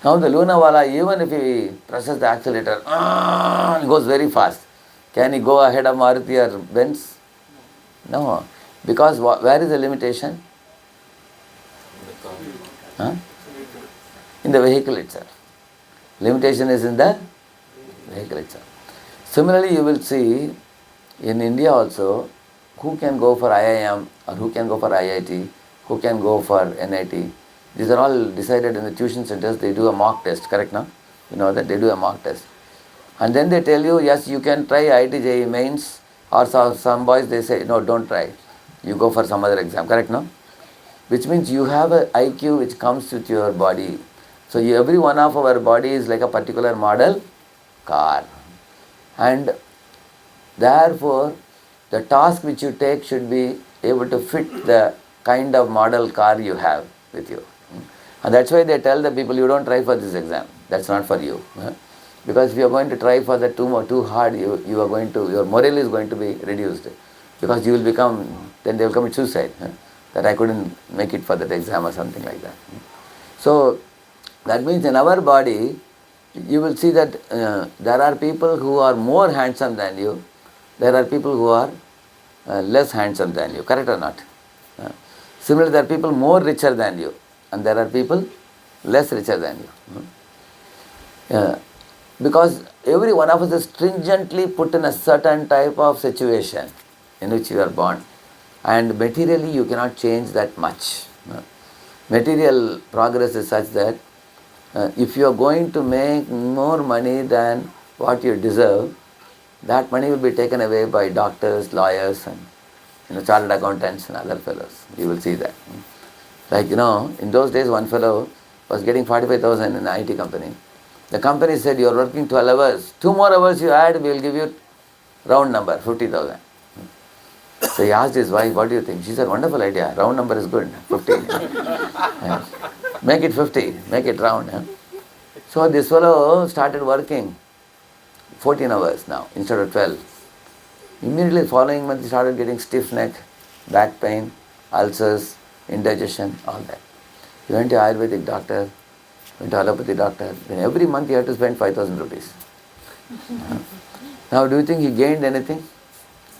Now the Luna wala, even if he presses the accelerator, it goes very fast. Can he go ahead of Maruti or Benz? No. Because where is the limitation? In the vehicle itself. Limitation is in the vehicle itself. Similarly, you will see in India also, who can go for IIM or who can go for IIT, who can go for NIT. These are all decided in the tuition centers. They do a mock test, correct now? You know that they do a mock test. And then they tell you, yes, you can try IIT JEE mains, or some boys they say, no, don't try. You go for some other exam, correct now? Which means you have an IQ which comes with your body. So every one of our body is like a particular model car. And Therefore, the task which you take should be able to fit the kind of model car you have with you. And that's why they tell the people, you don't try for this exam. That's not for you. Because if you are going to try for that too hard, you are going to, your morale is going to be reduced. Because you will become, then they will commit suicide. That I couldn't make it for that exam or something like that. So that means in our body, you will see that there are people who are more handsome than you. There are people who are less handsome than you. Correct or not? Similarly, there are people more richer than you. And there are people less richer than you. Because every one of us is stringently put in a certain type of situation in which you are born. And materially you cannot change that much. Material progress is such that if you are going to make more money than what you deserve, that money will be taken away by doctors, lawyers, and chartered accountants and other fellows. You will see that. Like, in those days one fellow was getting 45,000 in an IT company. The company said, you are working 12 hours. 2 more hours you add, we will give you round number, 50,000. So he asked his wife, what do you think? She said, wonderful idea. Round number is good, 50. Make it 50, make it round. So this fellow started working 14 hours now instead of 12. Immediately following month he started getting stiff neck, back pain, ulcers, indigestion, all that. He went to Ayurvedic doctor, went to allopathy doctor. Then every month he had to spend 5,000 rupees. Now do you think he gained anything?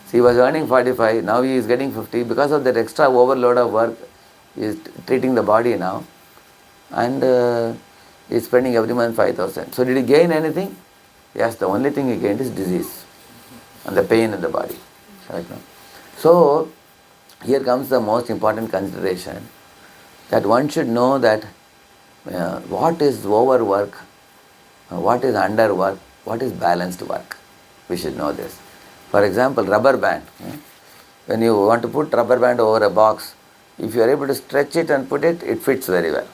See, he was earning 45, now he is getting 50. Because of that extra overload of work, he is treating the body now. And he is spending every month 5,000. So did he gain anything? Yes, the only thing he gained is disease and the pain in the body. Right now. So here comes the most important consideration, that one should know that what is overwork, what is underwork, what is balanced work. We should know this. For example, rubber band. When you want to put rubber band over a box, if you are able to stretch it and put it, it fits very well.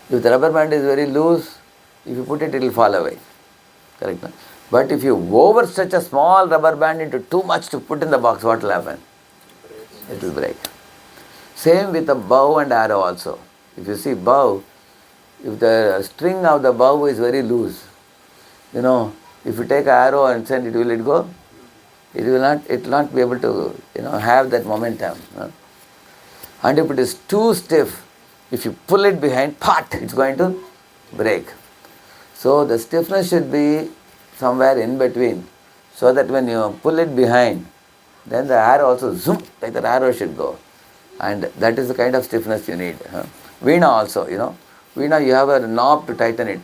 If the rubber band is very loose, if you put it, it will fall away. Correct? But if you overstretch a small rubber band into too much to put in the box, what will happen? It will break. Same with a bow and arrow also. If you see bow, if the string of the bow is very loose, if you take an arrow and send it, will it go? It will not be able to, have that momentum. And if it is too stiff, if you pull it behind, it's going to break. So the stiffness should be somewhere in between, so that when you pull it behind, then the arrow also zoom, like that arrow should go. And that is the kind of stiffness you need. Veena also, Veena, you have a knob to tighten it.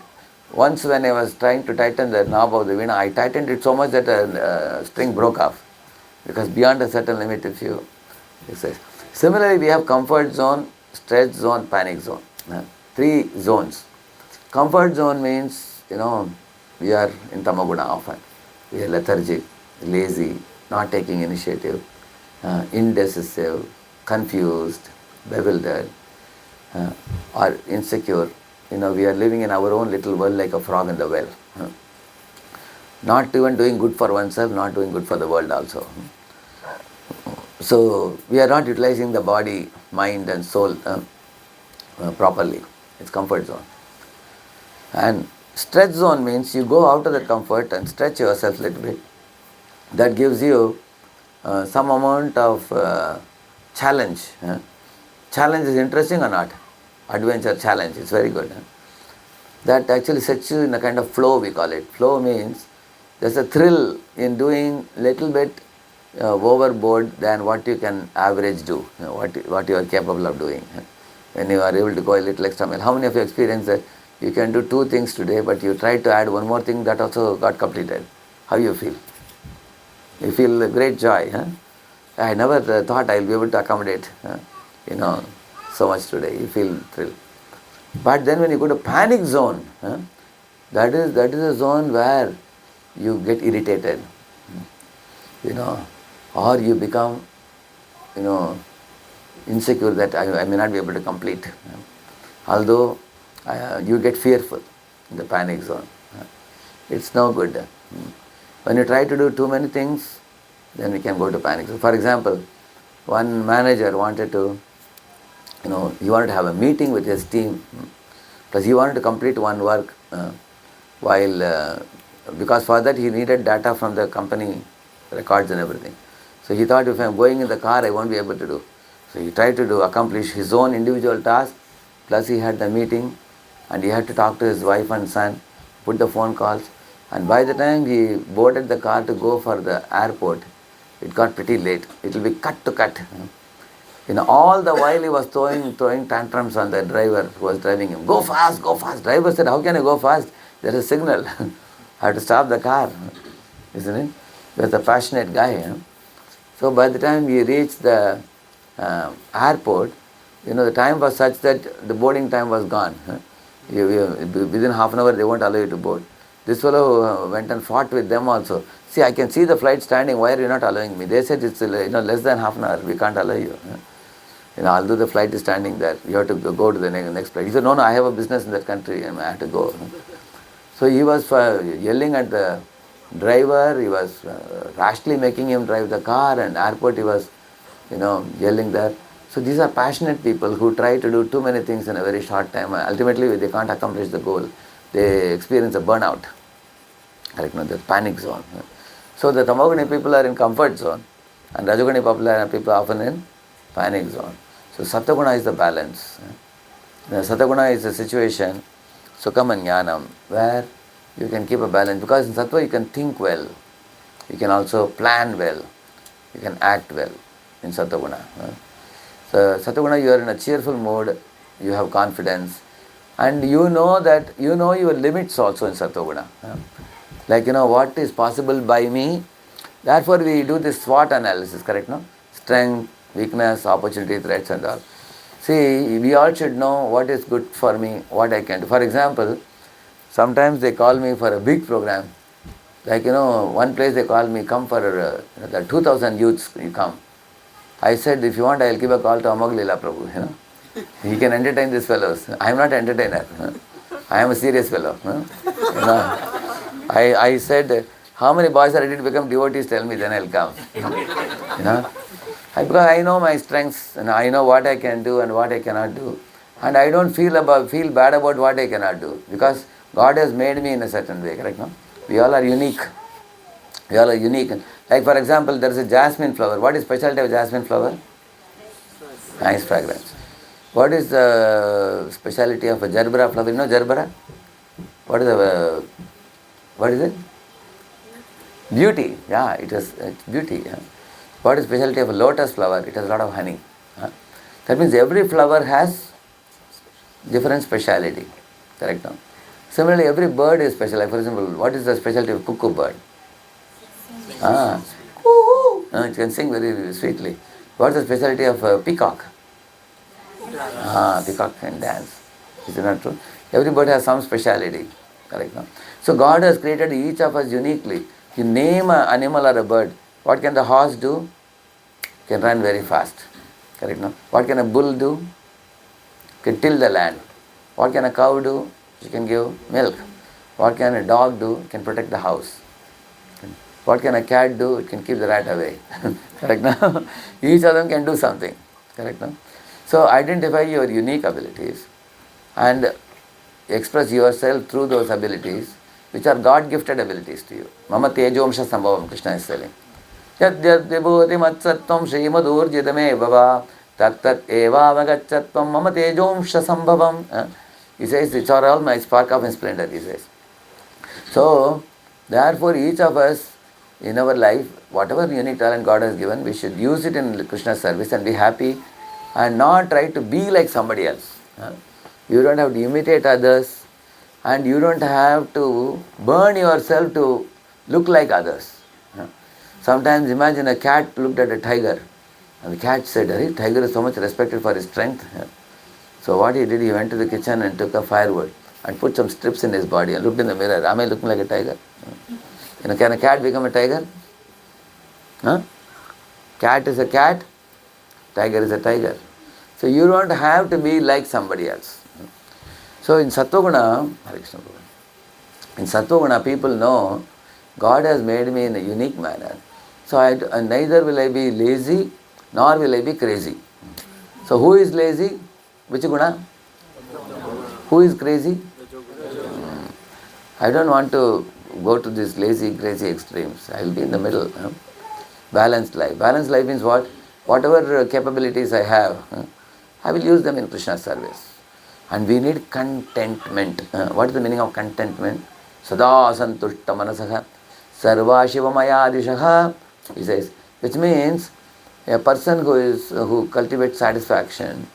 Once when I was trying to tighten the knob of the Veena, I tightened it so much that a string broke off. Because beyond a certain limit, if you exercise. Similarly, we have comfort zone, stretch zone, panic zone. 3 zones. Comfort zone means, we are in tamaguna often. We are lethargic, lazy, not taking initiative, indecisive, confused, bewildered, or insecure. We are living in our own little world like a frog in the well. Not even doing good for oneself, not doing good for the world also. So we are not utilizing the body, mind and soul properly. It's comfort zone. And stretch zone means you go out of the comfort and stretch yourself a little bit. That gives you some amount of challenge. Challenge is interesting or not? Adventure challenge, it's very good. That actually sets you in a kind of flow, we call it. Flow means there's a thrill in doing little bit overboard than what you can average do, what you are capable of doing. When you are able to go a little extra mile. How many of you experience that you can do 2 things today, but you try to add one more thing that also got completed? How you feel? You feel great joy. I never thought I'll be able to accommodate so much today. You feel thrilled. But then when you go to panic zone, that is a zone where you get irritated, or you become, insecure that I may not be able to complete. Although you get fearful in the panic zone. It's no good. When you try to do too many things, then we can go to panic. So for example, one manager wanted to, he wanted to have a meeting with his team, plus he wanted to complete one work because for that he needed data from the company records and everything. So he thought, if I'm going in the car, I won't be able to do. So he tried to accomplish his own individual task, plus he had the meeting, and he had to talk to his wife and son, put the phone calls, and by the time he boarded the car to go for the airport, it got pretty late. It will be cut to cut. All the while he was throwing tantrums on the driver who was driving him. Go fast, go fast. Driver said, how can I go fast? There is a signal. I have to stop the car. Isn't it? He was a passionate guy. So by the time we reached the airport, the time was such that the boarding time was gone. Within half an hour they won't allow you to board. This fellow went and fought with them also. See, I can see the flight standing, why are you not allowing me? They said it's less than half an hour, we can't allow you. Although the flight is standing there, you have to go to the next flight. He said, no, I have a business in that country and I have to go. So he was yelling at the driver, he was rashly making him drive the car, and airport he was yelling there. So these are passionate people who try to do too many things in a very short time. Ultimately they can't accomplish the goal. They experience a burnout. Correct, the panic zone. So the Tamoguni people are in comfort zone, and Rajoguni people are often in panic zone. So Sataguna is the balance. Sataguna is a situation, Sukham and Jnanam, where you can keep a balance. Because in Sattva you can think well, you can also plan well, you can act well in Sataguna. So Sataguna, you are in a cheerful mode, you have confidence, and you know your limits also in Sataguna. Like, what is possible by me. Therefore we do this SWOT analysis, correct, no? Strength, weakness, opportunity, threats and all. See, we all should know what is good for me, what I can do. For example, sometimes they call me for a big program. Like, one place they call me, come for the 2,000 youths, you come. I said, if you want, I will give a call to Amog Leela Prabhu, He can entertain these fellows. I am not an entertainer. I am a serious fellow. I said, how many boys are ready to become devotees? Tell me, then I'll come. Because I know my strengths, and I know what I can do and what I cannot do, and I don't feel bad about what I cannot do, because God has made me in a certain way. Correct? No? We all are unique. We all are unique. Like for example, there is a jasmine flower. What is specialty of jasmine flower? Nice fragrance. What is the specialty of a gerbera flower? You know gerbera? What is it? Beauty. Yeah, it's beauty. Yeah. What is specialty of a lotus flower? It has a lot of honey. That means every flower has different speciality. Correct? No? Similarly, every bird is special. Like for example, what is the specialty of cuckoo bird? It can sing very sweetly. What is the specialty of a peacock? Peacock can dance. Is it not true? Every bird has some speciality. Correct? No? So God has created each of us uniquely. You name an animal or a bird. What can the horse do? Can run very fast. Correct? No? What can a bull do? Can till the land. What can a cow do? She can give milk. What can a dog do? It can protect the house. What can a cat do? It can keep the rat away. Correct? No? Each of them can do something. Correct? No? So identify your unique abilities and express yourself through those abilities, which are God-gifted abilities to you. Mama tejomsha sambhavam, Krishna is telling. Yad yad vibhuti matsatvam srimadurjitame bhava tat tat eva avagachatvam mama tejomsha sambhavam. He says, it's all my spark of splendor, he says. So, therefore each of us in our life, whatever unique talent God has given, we should use it in Krishna's service and be happy and not try to be like somebody else. You don't have to imitate others, and you don't have to burn yourself to look like others. Sometimes imagine a cat looked at a tiger, and the cat said, "Hey, tiger is so much respected for his strength." So what he did, he went to the kitchen and took a firewood and put some strips in his body and looked in the mirror. Am I looking like a tiger? Can a cat become a tiger? Cat is a cat, tiger is a tiger. So you don't have to be like somebody else. So in Sattva-guna, Hare Krishna, in Sattva-guna people know God has made me in a unique manner. So neither will I be lazy nor will I be crazy. So who is lazy? Which guna? Who is crazy? I don't want to go to these lazy, crazy extremes. I will be in the middle. Balanced life. Balanced life means what? Whatever capabilities I have, I will use them in Krishna's service. And we need contentment. What is the meaning of contentment? Sada santushta manasaha sarva shivamayadishaha. He says, which means a person who cultivates satisfaction,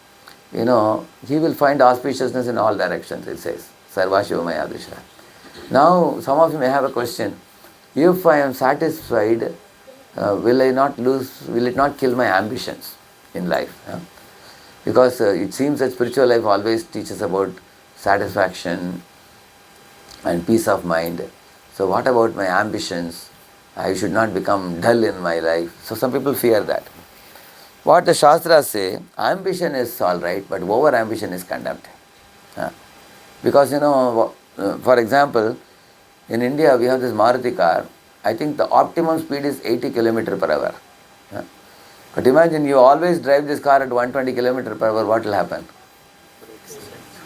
he will find auspiciousness in all directions, it says. Sarva shivamayadishaha. Now, some of you may have a question. If I am satisfied, will it not kill my ambitions in life? Because it seems that spiritual life always teaches about satisfaction and peace of mind. So what about my ambitions? I should not become dull in my life. So some people fear that. What the Shastras say, ambition is all right, but over ambition is condemned. Because for example, in India we have this Maruti car. I think the optimum speed is 80 km per hour. But imagine you always drive this car at 120 km per hour, what will happen?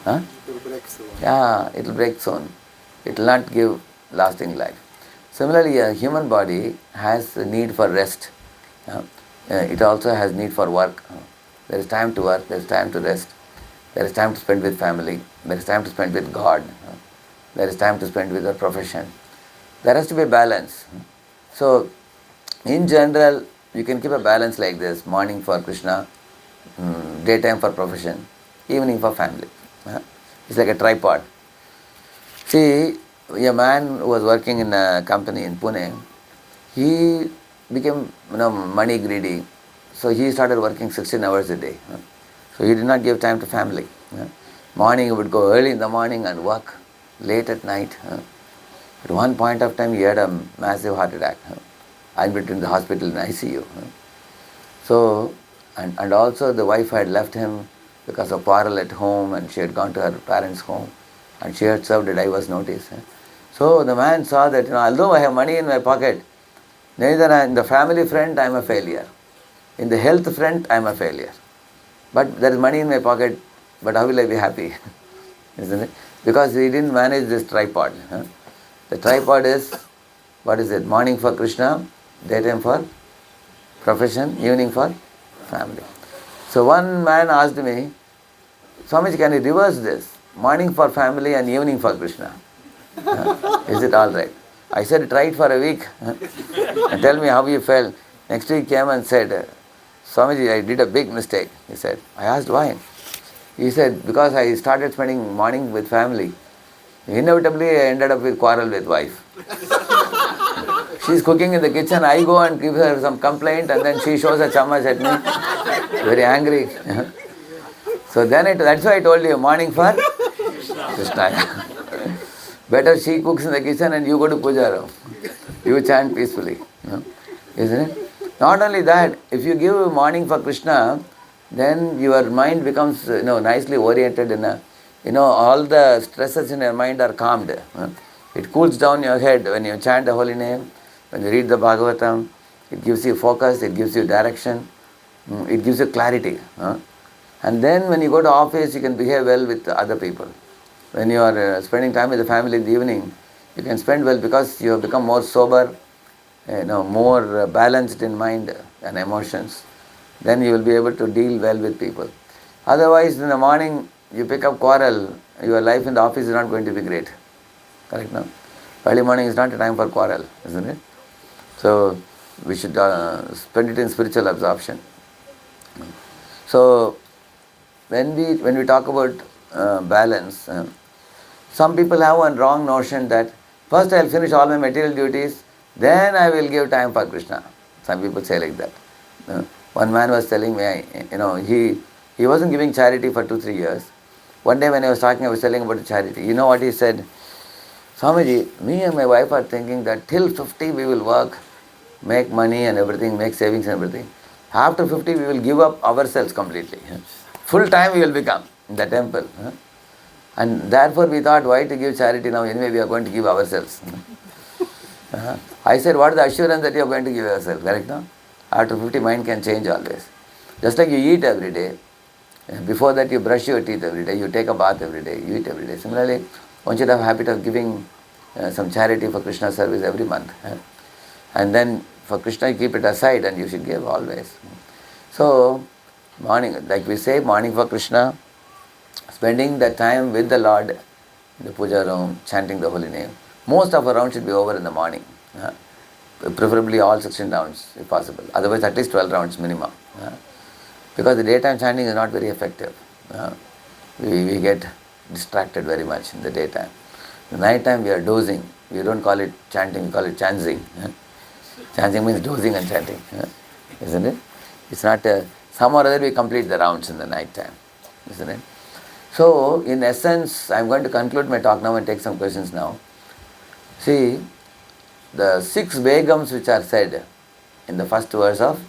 It will break soon. Yeah, it will break soon. It will not give lasting life. Similarly, a human body has a need for rest. It also has need for work. There is time to work, there is time to rest. There is time to spend with family. There is time to spend with God. There is time to spend with your profession. There has to be a balance. So, in general, you can keep a balance like this. Morning for Krishna, daytime for profession, evening for family. It's like a tripod. See, a man who was working in a company in Pune, he became money greedy. So he started working 16 hours a day. So he did not give time to family. Morning he would go early in the morning and work late at night. At one point of time he had a massive heart attack. Admitted in the hospital in ICU. So, and also the wife had left him because of quarrel at home, and she had gone to her parents' home and she had served a divorce notice. So the man saw that, although I have money in my pocket, neither in the family front I am a failure. In the health front I am a failure. But there is money in my pocket, but how will I be happy? Isn't it? Because he didn't manage this tripod. The tripod is, what is it? Morning for Krishna, daytime for profession, evening for family. So one man asked me, Swamiji, can you reverse this? Morning for family and evening for Krishna. Is it all right? I said, try it for a week and tell me how you felt. Next week he came and said, Swamiji, I did a big mistake. He said, I asked why. He said, because I started spending morning with family. Inevitably I ended up with quarrel with wife. She's cooking in the kitchen, I go and give her some complaint, and then she shows a chammach at me, very angry. So then that's why I told you, morning for Krishna. Better she cooks in the kitchen and you go to puja room. You chant peacefully. Isn't it? Not only that, if you give morning for Krishna, then your mind becomes nicely oriented in all the stresses in your mind are calmed. It cools down your head when you chant the holy name, when you read the Bhagavatam. It gives you focus, it gives you direction, it gives you clarity. And then when you go to office, you can behave well with other people. When you are spending time with the family in the evening, you can spend well because you have become more sober, more balanced in mind and emotions. Then you will be able to deal well with people. Otherwise, in the morning, you pick up quarrel, your life in the office is not going to be great. Correct, no? Early morning is not a time for quarrel, isn't it? So, we should spend it in spiritual absorption. So, when we talk about balance, some people have one wrong notion that first I will finish all my material duties, then I will give time for Krishna. Some people say like that. One man was telling me, he wasn't giving charity for 2-3 years. One day when I was talking, I was telling about charity. You know what he said? Swamiji, me and my wife are thinking that till 50 we will work, make money and everything, make savings and everything. After 50 we will give up ourselves completely. Full time we will become in the temple. And therefore we thought, why to give charity now? Anyway we are going to give ourselves. I said, what is the assurance that you are going to give yourself? Correct, no? After 50, mind can change always. Just like you eat every day. Before that, you brush your teeth every day. You take a bath every day. You eat every day. Similarly, one should have a habit of giving some charity for Krishna service every month. And then for Krishna, you keep it aside and you should give always. So, morning, like we say, morning for Krishna, spending the time with the Lord in the puja room, chanting the holy name. Most of our rounds should be over in the morning. Preferably all 16 rounds if possible. Otherwise, at least 12 rounds minimum. Because the daytime chanting is not very effective. We get distracted very much in the daytime. The night time we are dozing. We don't call it chanting, we call it chanting. Chanting means dozing and chanting. Isn't it? It's not, some or other we complete the rounds in the night time. Isn't it? So, in essence, I'm going to conclude my talk now and take some questions now. See, the 6 Begams which are said in the first verse of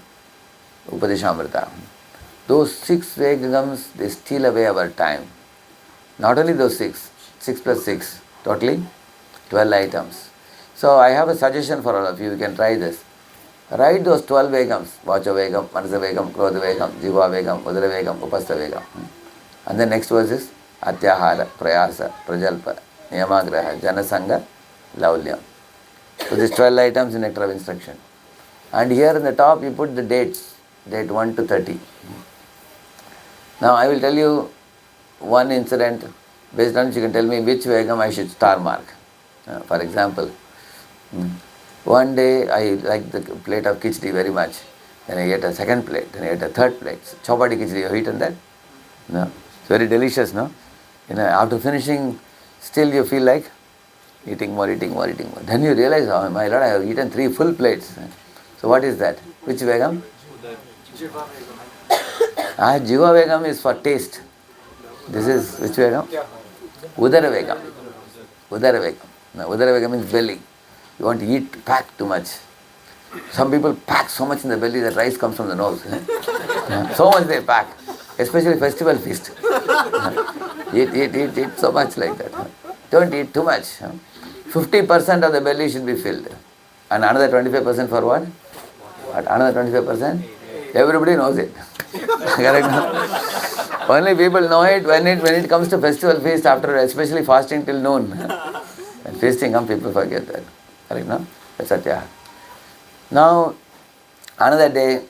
Upadeshamrita, those 6 Begams, they steal away our time. Not only those 6 plus 6, totally 12 items. So I have a suggestion for all of you, you can try this. Write those 12 Begams, Vacha Begam, Manasa Begam, Krodha Begam, Jiva Begam, Udara Begam, Upastha Begam. And the next verse is Atyahara, Prayasa, Prajalpa, Niyamagraha, Janasanga, Laulyam. So these 12 items in nectar of instruction. And here in the top you put the dates, date 1 to 30. Now I will tell you one incident, based on which you can tell me which Vegam I should star mark. For example, one day I liked the plate of khichdi very much. Then I ate a second plate, then I ate a third plate. Chapati khichdi, you have eaten that? No. It's very delicious, no? After finishing, still you feel like eating more. Then you realize, oh my Lord, I have eaten 3 full plates. So what is that? Which Vegam? Jiva Vegam is for taste. This is which Vegam? Udara Vegam. Udara Vegam. Now, Udara Vegam means belly. You want to eat, pack too much. Some people pack so much in the belly that rice comes from the nose. So much they pack. Especially festival feast. Eat so much like that. Don't eat too much. 50% of the belly should be filled. And another 25% for what? Another 25%? Everybody knows it. Correct? Only people know it when it comes to festival feast, after especially fasting till noon. And feasting comes, people forget that. Correct, no? That's Satya. Now, another day,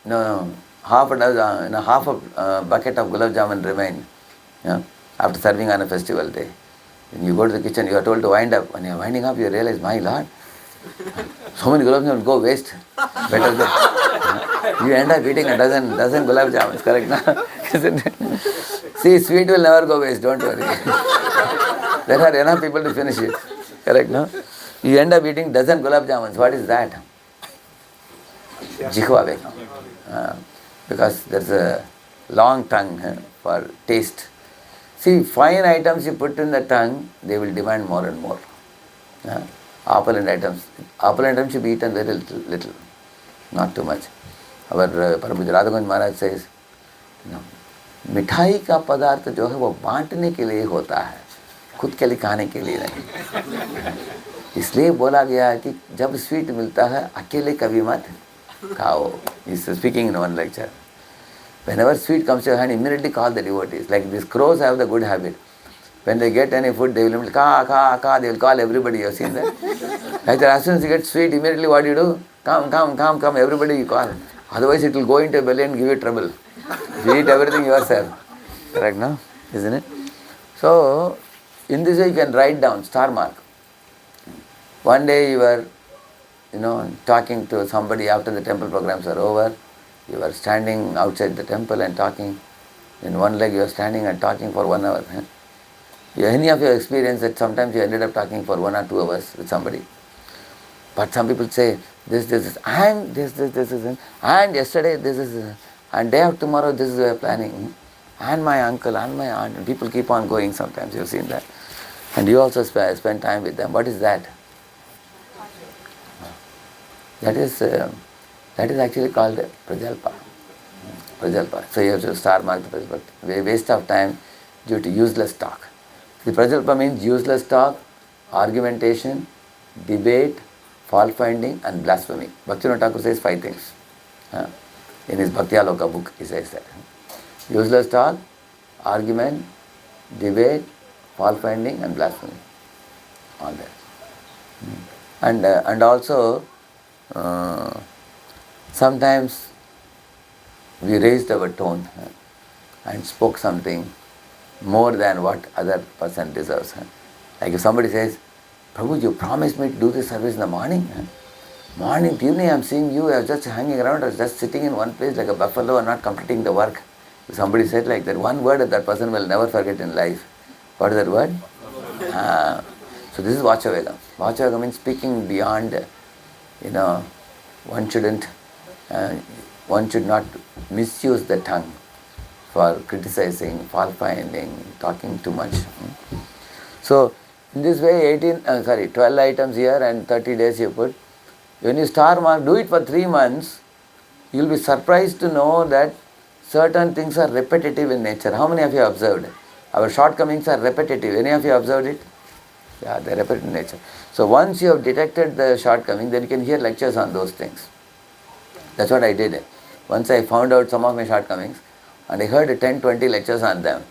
half a bucket of gulab jamun remained. After serving on a festival day. When you go to the kitchen, you are told to wind up. When you are winding up, you realize, my Lord, so many gulab jamun go waste. Better than you end up eating a dozen gulab jamuns, correct now? Isn't it? See, sweet will never go waste, don't worry. There are enough people to finish it. Correct, no? You end up eating dozen gulab jamuns. What is that? Jihva Begam. Because there's a long tongue for taste. See, fine items you put in the tongue, they will demand more and more. Opulent items should be eaten very little, not too much. Our Prabhuji Radhagovind Maharaj says, मिठाई का पदार्थ जो है वो बांटने के लिए होता है, खुद के लिए खाने के लिए नहीं. इसलिए बोला गया है कि जब स्वीट मिलता है अकेले कभी मत खाओ. He's speaking in one lecture. Whenever sweet comes to your hand, immediately call the devotees. Like these crows have the good habit. When they get any food, they will ka, they will call everybody. You have seen that? Like that, as soon as you get sweet, immediately what do you do? Come, everybody you call. Otherwise it will go into your belly and give you trouble. You eat everything yourself. Correct, no? Isn't it? So, in this way you can write down, star mark. One day you were, talking to somebody after the temple programs are over. You were standing outside the temple and talking. In one leg you are standing and talking for 1 hour. Any of your experience that sometimes you ended up talking for 1 or 2 hours with somebody? But some people say, this, and this, and yesterday this is, and day after tomorrow this is we are planning. And my uncle, and my aunt. And people keep on going sometimes, you've seen that. And you also spend time with them. What is that? That is actually called Prajalpa. So you have to star mark the Prajalpa. Waste of time due to useless talk. The Prajalpa means useless talk, argumentation, debate, fault finding and blasphemy. Bhaktivinoda Thakur says 5 things. In his Bhakti Aloka book, he says that. Useless talk, argument, debate, fault finding and blasphemy. All that. And also, sometimes we raised our tone and spoke something more than what other person deserves. Like if somebody says, Prabhu, you promised me to do this service in the morning. Morning to evening I am seeing you, I was just hanging around, I was just sitting in one place like a buffalo and not completing the work. If somebody said like that, one word that person will never forget in life. What is that word? So this is Vachavegam. Vachavegam means speaking beyond, one should not misuse the tongue for criticizing, fault finding, talking too much. So in this way 12 items here and 30 days you put. When you star mark, do it for 3 months, you will be surprised to know that certain things are repetitive in nature. How many of you have observed? Our shortcomings are repetitive. Any of you observed it? Yeah, they are repetitive in nature. So once you have detected the shortcoming, then you can hear lectures on those things. That's what I did. Once I found out some of my shortcomings, and I heard 10-20 lectures on them.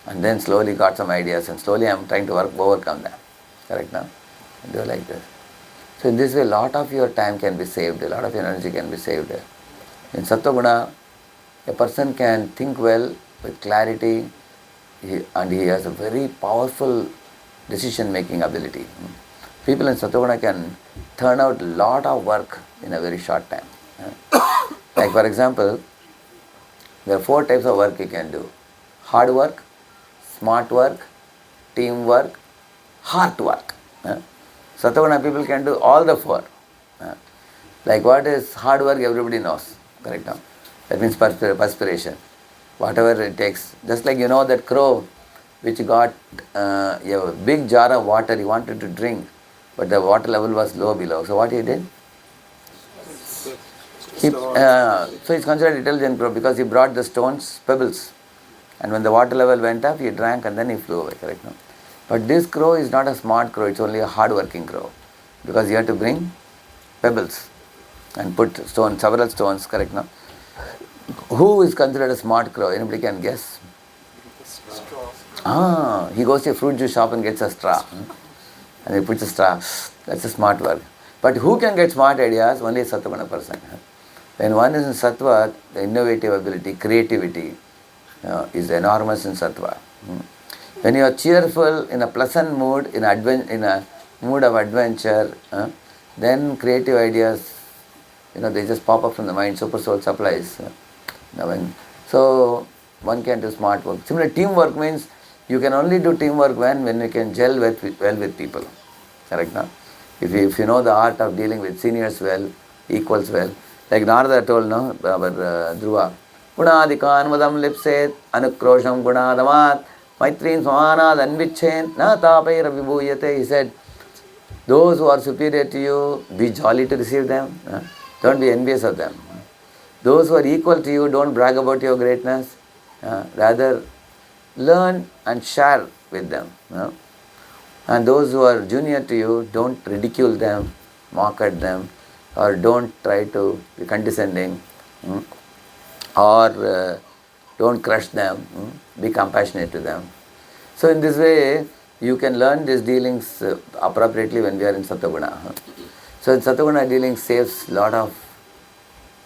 And then slowly got some ideas, and slowly I am trying to overcome them. Correct now? And do like this. So in this way, a lot of your time can be saved, a lot of energy can be saved. In Sattva-guna, a person can think well with clarity, and he has a very powerful decision-making ability. People in Sattva-guna can turn out a lot of work in a very short time. Like for example, there are 4 types of work you can do. Hard work, smart work, teamwork, heart work. Sattva-guna people can do all the 4. Like what is hard work, everybody knows. Correct now? That means perspiration. Whatever it takes. Just like that crow which got a big jar of water, he wanted to drink, but the water level was low below. So what he did? So he's considered intelligent crow because he brought the stones, pebbles. And when the water level went up, he drank and then he flew away. Correct now? But this crow is not a smart crow, it's only a hard-working crow. Because he had to bring pebbles and put several stones, correct now? Who is considered a smart crow? Anybody can guess? He goes to a fruit juice shop and gets a straw. And he puts a straw. That's a smart work. But who can get smart ideas? Only a Sattva-guna person. When one is in Sattva, the innovative ability, creativity is enormous in Sattva. When you are cheerful, in a pleasant mood, in a mood of adventure, then creative ideas, they just pop up from the mind, super soul supplies. So one can do smart work. Similarly, teamwork means you can only do teamwork when you can gel well with people. Correct now? If you know the art of dealing with seniors well, equals well, like Narada told, no, our Dhruva, Gunadikan vadam lipset anukrosham gunadamat maitrin swanad anvichen na tapaira vibhuyate. He said, those who are superior to you, be jolly to receive them. Don't be envious of them. Those who are equal to you, don't brag about your greatness. Rather, learn and share with them. And those who are junior to you, don't ridicule them, mock at them, or don't try to be condescending, or don't crush them, be compassionate to them. So in this way, you can learn these dealings appropriately when we are in Sattva-guna. So in Sattva-guna, dealing saves a lot of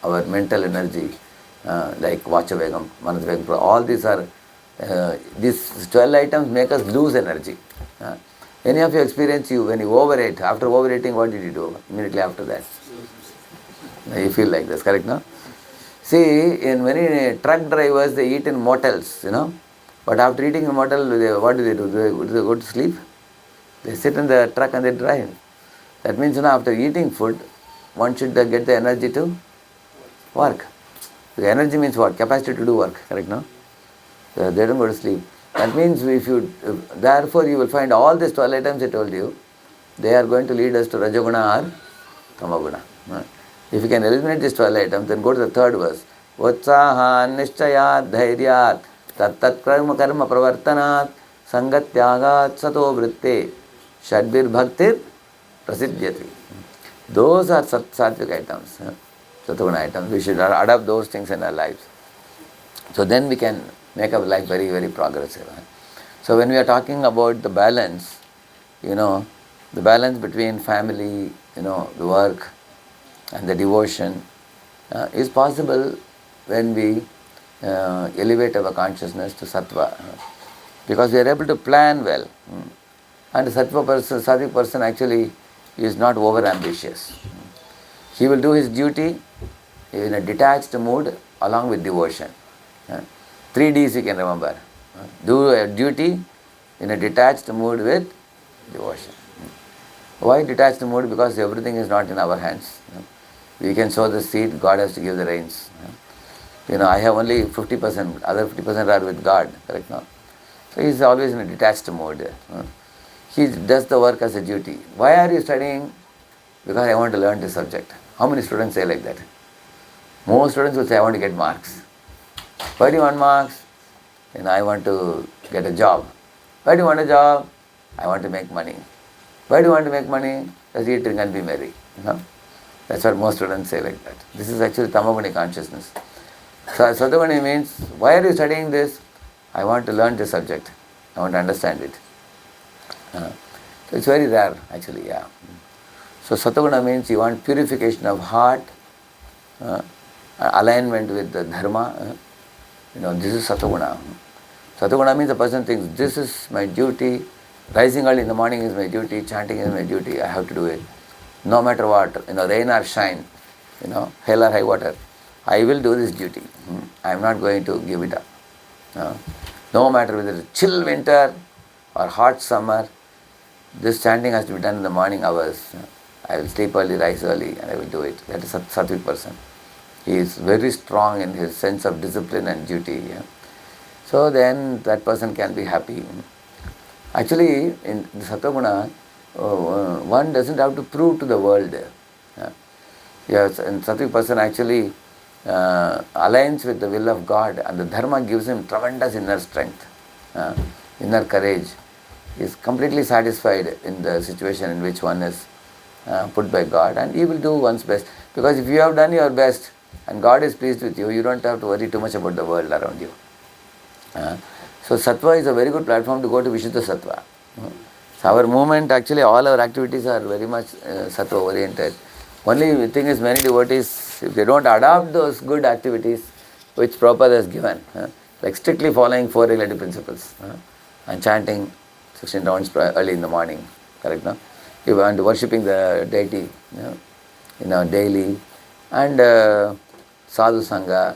our mental energy, like Vachavegam, Manasvegam. All these are, these 12 items make us lose energy. Any of you experience when you overate, after overeating, what did you do immediately after that? You feel like this, correct, no? See, in many truck drivers, they eat in motels, But after eating in a motel, what do? Do they go to sleep? They sit in the truck and they drive. That means, after eating food, one should get the energy to work. The energy means what? Capacity to do work, correct, no? They don't go to sleep. That means therefore you will find all these 12 items I told you, they are going to lead us to Rajaguna or Tamaguna. If you can eliminate these 12 items, then go to the 3rd verse. Utsahan nishchayat dhairyat tat karma pravartanat sangatyagat sato vritte shadbir bhaktir prasiddhyati. Those are sattvic items, sattoguna items. We should adopt those things in our lives. So then we can make our life very, very progressive. So when we are talking about the balance, the balance between family, the work and the devotion is possible when we elevate our consciousness to sattva, because we are able to plan well. And the sattvic person actually is not over ambitious. He will do his duty in a detached mood along with devotion. 3 Ds you can remember. Do a duty in a detached mood with devotion. Why detached mood? Because everything is not in our hands. We can sow the seed, God has to give the rains. I have only 50%, other 50% are with God, correct now? So he is always in a detached mode. He does the work as a duty. Why are you studying? Because I want to learn this subject. How many students say like that? Most students will say, I want to get marks. Why do you want marks? I want to get a job. Why do you want a job? I want to make money. Why do you want to make money? Just eat, drink and be merry. That's what most students say like that. This is actually Tamaguni consciousness. So Sattoguni means, why are you studying this? I want to learn this subject. I want to understand it. So it's very rare actually, yeah. So Sattoguna means you want purification of heart, alignment with the dharma. This is Sattoguna. Sattoguna means the person thinks, this is my duty. Rising early in the morning is my duty. Chanting is my duty. I have to do it. No matter what, rain or shine, hell or high water, I will do this duty. I am not going to give it up. No matter whether it's chill winter or hot summer, this chanting has to be done in the morning hours. I will sleep early, rise early, and I will do it. That is a sattvic person. He is very strong in his sense of discipline and duty. So then that person can be happy. Actually, in the Sattoguna, one doesn't have to prove to the world. Yes, and sattvic person actually aligns with the will of God, and the dharma gives him tremendous inner strength, inner courage. He is completely satisfied in the situation in which one is put by God, and he will do one's best. Because if you have done your best and God is pleased with you, you don't have to worry too much about the world around you. So sattva is a very good platform to go to Vishuddha Sattva. So our movement, actually all our activities are very much sattva oriented. Only thing is, many devotees, if they don't adopt those good activities which Prabhupada has given, like strictly following 4 relative principles, and chanting 16 rounds early in the morning, correct, no? You want worshipping the deity, daily, and sadhu sangha,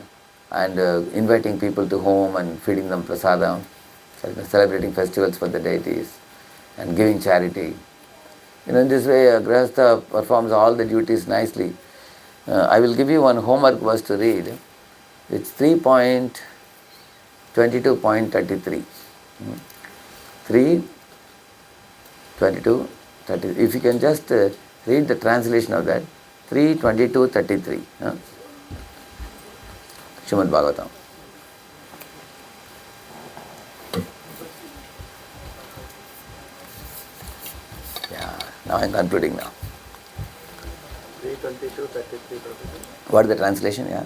and inviting people to home and feeding them prasadam, celebrating festivals for the deities, and giving charity. In this way, Grihastha performs all the duties nicely. I will give you one homework verse to read. It's 3.22.33. 3.22.33. If you can just read the translation of that. 3.22.33. Srimad Bhagavatam. Now I am concluding now. 3:22:33. What is the translation? Yeah.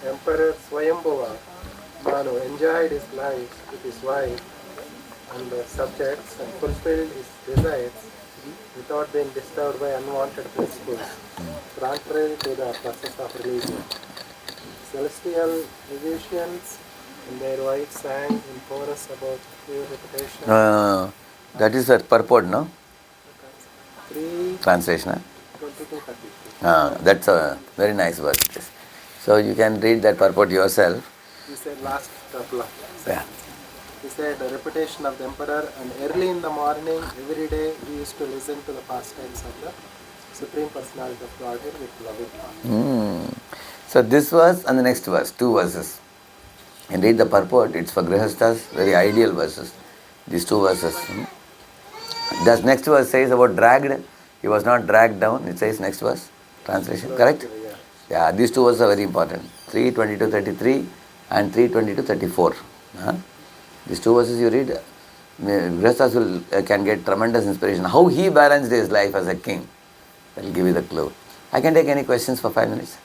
Emperor Swayambhuva Manu enjoyed his life with his wife and the subjects and fulfilled his desires without being disturbed by unwanted principles, contrary to the process of religion. Celestial musicians and their wives sang in chorus about pure reputation. That is the purport, no? 3:22:33. Translation. That's a very nice verse. So you can read that purport yourself. He said last couple of. Yeah. He said the reputation of the emperor, and early in the morning, every day, we used to listen to the pastimes of the Supreme Personality of Godhead with loving heart. So this verse and the next verse, 2 verses. And read the purport. It's for Grihasthas, very ideal verses. These 2 verses. The next verse says about dragged. He was not dragged down. It says next verse. Translation. Correct? Yeah, these 2 verses are very important. 3:22:33 and 3:22:34. These 2 verses you read, Grihasthas can get tremendous inspiration. How he balanced his life as a king. I'll give you the clue. I can take any questions for 5 minutes.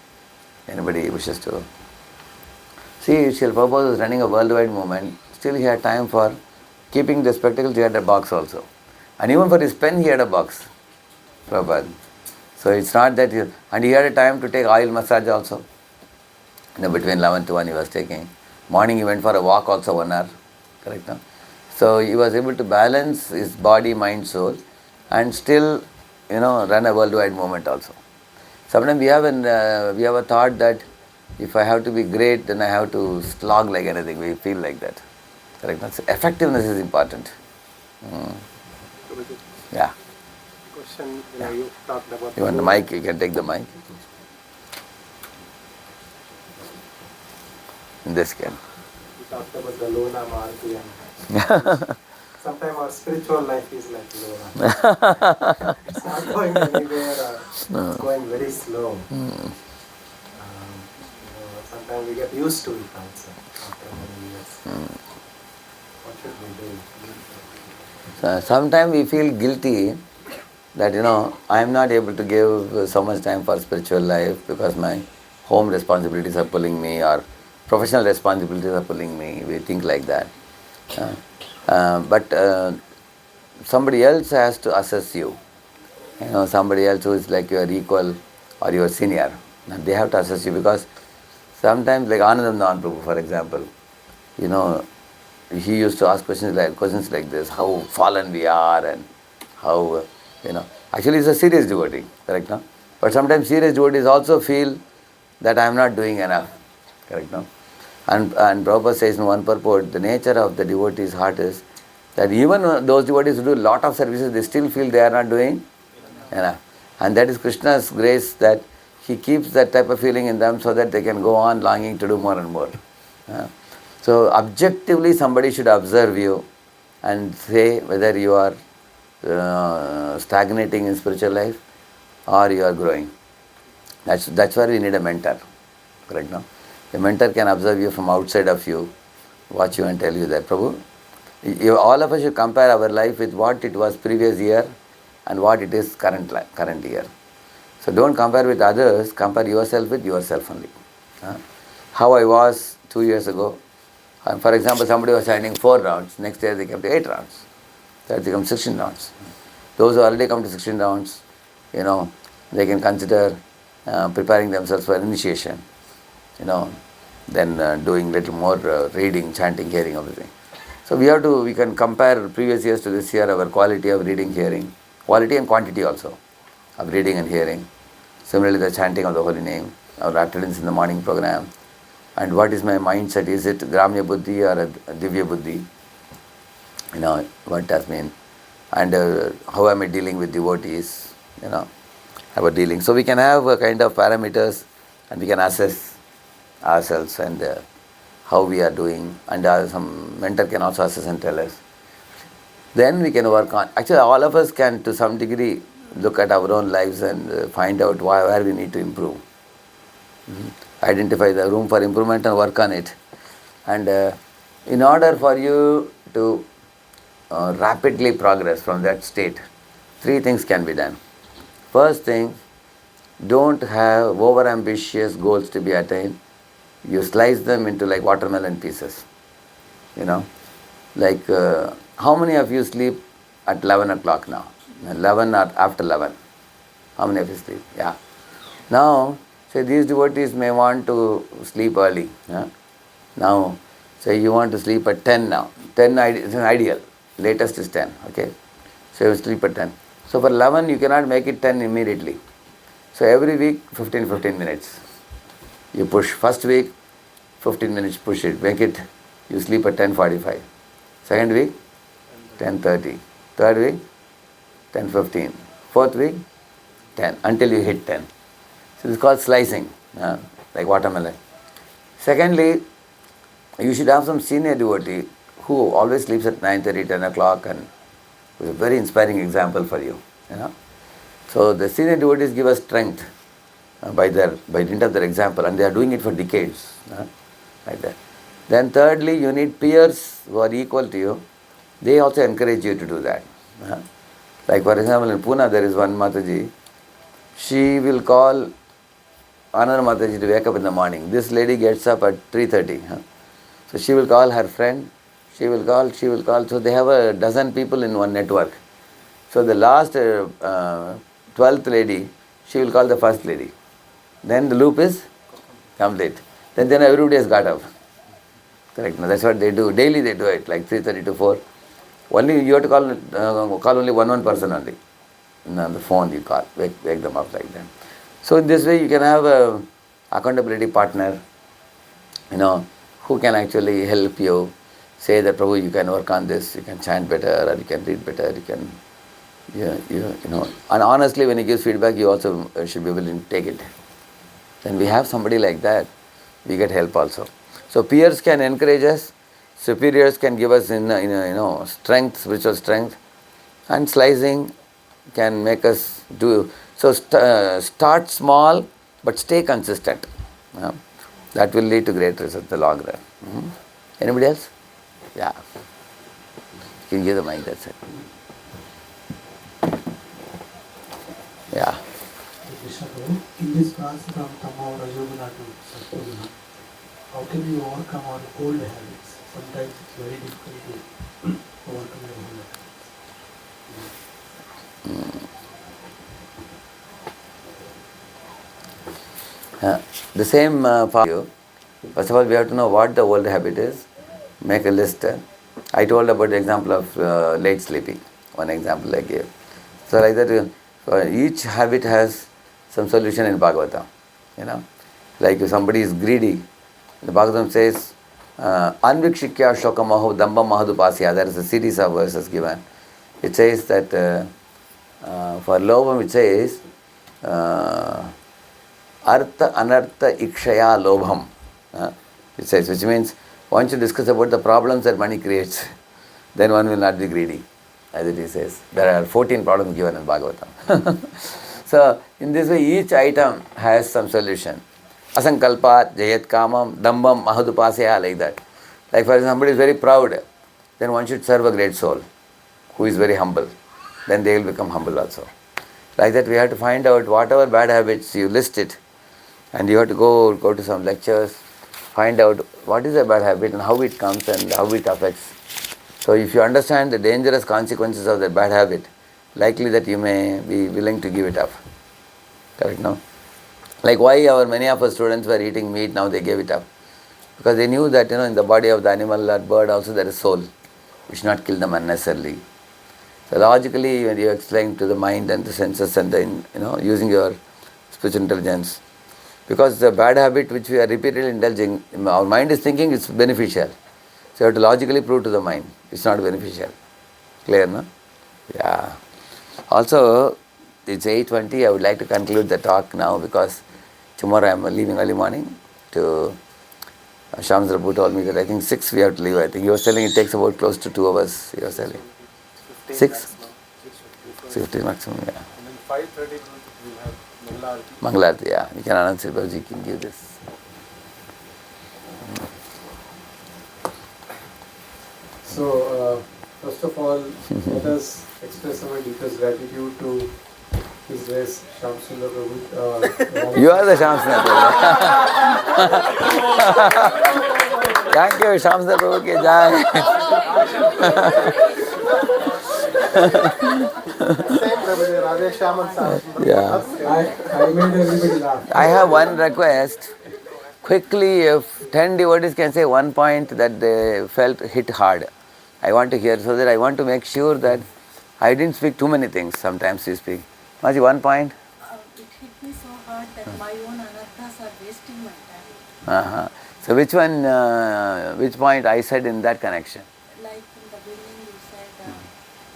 Anybody wishes to? See, Srila Prabhupada was running a worldwide movement. Still he had time for keeping the spectacles, he had a box also. And even for his pen, he had a box. Prabhupada. So it's not that and he had a time to take oil massage also. Between 11 to 1 he was taking. Morning he went for a walk also 1 hour. Correct, no? So he was able to balance his body, mind, soul and still, run a worldwide movement also. Sometimes we have a thought that if I have to be great, then I have to slog like anything. We feel like that. Correct? So effectiveness is important. Yeah. Question, you talked about... You want the mic? You can take the mic. This can. You talked about the Lona Maruti and sometimes our spiritual life is like Lona. It's not going anywhere, it's going very slow. Sometimes we get used to it also after many years. What should we do? So sometimes we feel guilty that, I am not able to give so much time for spiritual life because my home responsibilities are pulling me or professional responsibilities are pulling me. We think like that. But somebody else has to assess you. Somebody else who is like your equal or your senior. They have to assess you because sometimes, like Anandam Prabhu, for example, he used to ask questions like this: how fallen we are, and how, Actually, he's a serious devotee, correct, no? But sometimes serious devotees also feel that I am not doing enough, correct, no? And Prabhupada says in one purport, the nature of the devotee's heart is that even those devotees who do a lot of services, they still feel they are not doing enough. And that is Krishna's grace, that he keeps that type of feeling in them so that they can go on longing to do more and more. So objectively somebody should observe you and say whether you are stagnating in spiritual life or you are growing. That's where we need a mentor, correct, no? A mentor can observe you from outside of you, watch you and tell you that, Prabhu, all of us should compare our life with what it was previous year and what it is current year. So don't compare with others, compare yourself with yourself only. How I was 2 years ago. For example, somebody was chanting 4 rounds, next year they came to 8 rounds. That becomes 16 rounds. Those who already come to 16 rounds, they can consider preparing themselves for initiation, then doing little more reading, chanting, hearing, everything. So we can compare previous years to this year, our quality of reading, hearing, quality and quantity also of reading and hearing. Similarly, the chanting of the holy name, our attendance in the morning program, and what is my mindset? Is it Gramya Buddhi or a Divya Buddhi? What does mean? And how am I dealing with devotees? How are dealing. So we can have a kind of parameters and we can assess ourselves and how we are doing, and some mentor can also assess and tell us. Then we can work on. Actually, all of us can to some degree look at our own lives and find out where we need to improve. Identify the room for improvement and work on it. And in order for you to rapidly progress from that state, 3 things can be done. First thing, don't have over-ambitious goals to be attained. You slice them into like watermelon pieces. Like how many of you sleep at 11 o'clock now? 11 or after 11? How many of you sleep? Yeah. Now, say these devotees may want to sleep early. Now, say you want to sleep at 10 now. 10 is an ideal. Latest is 10. Okay. So you sleep at 10. So for 11, you cannot make it 10 immediately. So every week, 15 minutes. You push. First week, 15 minutes, push it. Make it, you sleep at 10:45. Second week, 10:30. Third week, 10:15. Fourth week, 10. Until you hit 10. So this is called slicing, like watermelon. Secondly, you should have some senior devotee who always sleeps at 9:30, 10 o'clock, and is a very inspiring example for you. So the senior devotees give us strength by dint of their example, and they are doing it for decades, like that. Then thirdly, you need peers who are equal to you. They also encourage you to do that. Like for example, in Pune there is one Mataji. she will call another Mataji to wake up in the morning. This lady gets up at 3:30. So she will call her friend, she will call. So they have a dozen people in one network. So the last 12th lady, she will call the first lady. Then the loop is complete. Then everybody has got up. Correct. Now that's what they do. Daily they do it, like 3:30 to 4. Only you have to call only one person only. On the phone you call, wake them up like that. So in this way you can have a accountability partner, who can actually help you. Say that, Prabhu, you can work on this, you can chant better, or you can read better, you can, And honestly, when he gives feedback, you also should be willing to take it. Then we have somebody like that, we get help also. So peers can encourage us, superiors can give us strength, spiritual strength, and slicing can make us do. So start small, but stay consistent. That will lead to great results in the long run. Anybody else? Yeah. You can give the mic, that's it. Yeah. In this class from Tama Rajoguna to Sattoguna, how can we overcome our old habits? Sometimes it's very difficult to overcome our old habits. The same for you. First of all, we have to know what the old habit is. Make a list. I told about the example of late sleeping. One example I gave. So like that, each habit has some solution in Bhagavatam. Like if somebody is greedy, the Bhagavatam says, Anvikshikya shokamaho dambam mahadupasya. There is a series of verses given. It says that for lobham it says, Artha anartha ikshaya lobham. It says, which means once you discuss about the problems that money creates, then one will not be greedy, as it says. There are 14 problems given in Bhagavatam. So in this way, each item has some solution. Asankalpat, jayat kamam, dambam, mahadupasya, like that. Like for example, somebody is very proud, then one should serve a great soul who is very humble. Then they will become humble also. Like that, we have to find out whatever bad habits you list it, and you have to go to some lectures, find out what is a bad habit and how it comes and how it affects. So if you understand the dangerous consequences of that bad habit, likely that you may be willing to give it up. Correct, no? Like why many of our students were eating meat, now they gave it up. Because they knew that in the body of the animal or bird also there is soul. We should not kill them unnecessarily. So logically, when you explain to the mind and the senses and then using your spiritual intelligence, because the bad habit which we are repeatedly indulging, our mind is thinking it's beneficial. So you have to logically prove to the mind it's not beneficial. Clear, no? Yeah. Also, it's 8:20. I would like to conclude the talk now because tomorrow I am leaving early morning to Sham's Prabhu told me that I think 6 we have to leave. I think he was telling it takes about close to 2 hours. He was telling 6? 6:50 maximum, yeah. And then 5:30 we'll have Mangalarti. Mangalarti, yeah. You can announce it, Prabhuji can give this. So, first of all, let us express our deepest gratitude to His Grace Shamsundar Prabhu. You are the Shamsundar Prabhu. Thank you, Shamsundar Prabhu ki jai. Same Radheshyamdas. Yeah. I made everybody laugh. I have one request. Quickly, if 10 devotees can say one point that they felt hit hard, I want to hear, so that I want to make sure that I didn't speak too many things. Sometimes you speak. Maji, one point? It hit me so hard that my own anarthas are wasting my time. Uh-huh. So which one, which point I said in that connection? Like in the beginning you said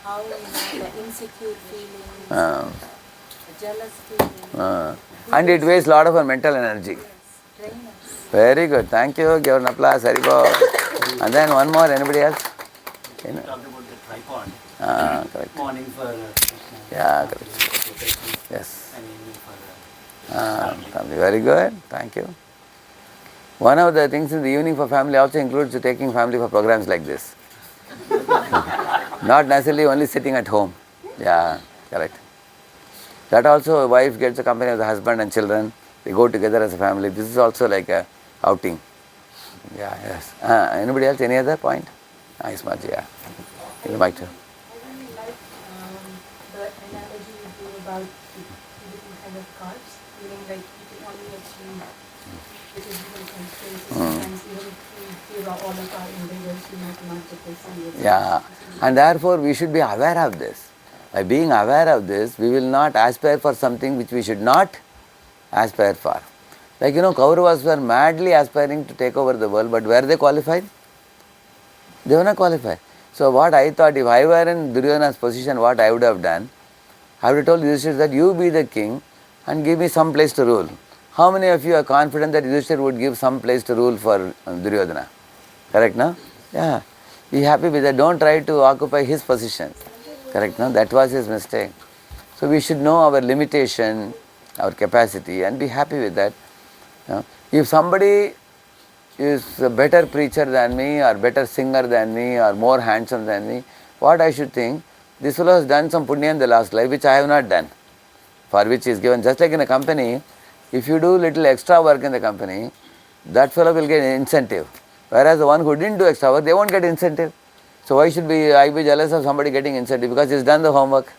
how the insecure feelings, Uh, the jealous feelings. And it wastes a lot of our mental energy. Drain us. Very good. Thank you. Give an applause. Very good. And then one more. Anybody else? Talked about the tripod. Correct. Morning for Krishna. Yeah, correct. Protection, Yes. and evening for Family. Very good. Thank you. One of the things in the evening for family also includes taking family for programs like this. Not necessarily only sitting at home. Yeah, correct. That also, a wife gets the company of the husband and children. They go together as a family. This is also like a outing. Yeah, yes. Anybody else? Any other point? Nice, Maji, yeah. In the mic too. I really like the analogy you gave about the different kind of cards, meaning like you can only achieve with different constraints. Sometimes even if we give all of our endeavors, we might not get the same results. Yeah, and therefore we should be aware of this. By being aware of this, we will not aspire for something which we should not aspire for. Like, Kauravas were madly aspiring to take over the world, but were they qualified? They were not qualified. So what I thought, if I were in Duryodhana's position, what I would have done, I would have told Yudhishthira that you be the king and give me some place to rule. How many of you are confident that Yudhishthira would give some place to rule for Duryodhana? Correct, no? Yeah. Be happy with that. Don't try to occupy his position. Correct, no? That was his mistake. So we should know our limitation, our capacity, and be happy with that. If somebody is a better preacher than me, or better singer than me, or more handsome than me, what I should think, this fellow has done some punya in the last life which I have not done, for which he is given. Just like in a company, if you do little extra work in the company, that fellow will get an incentive. Whereas the one who didn't do extra work, they won't get incentive. So why should I be jealous of somebody getting incentive? Because he's done the homework.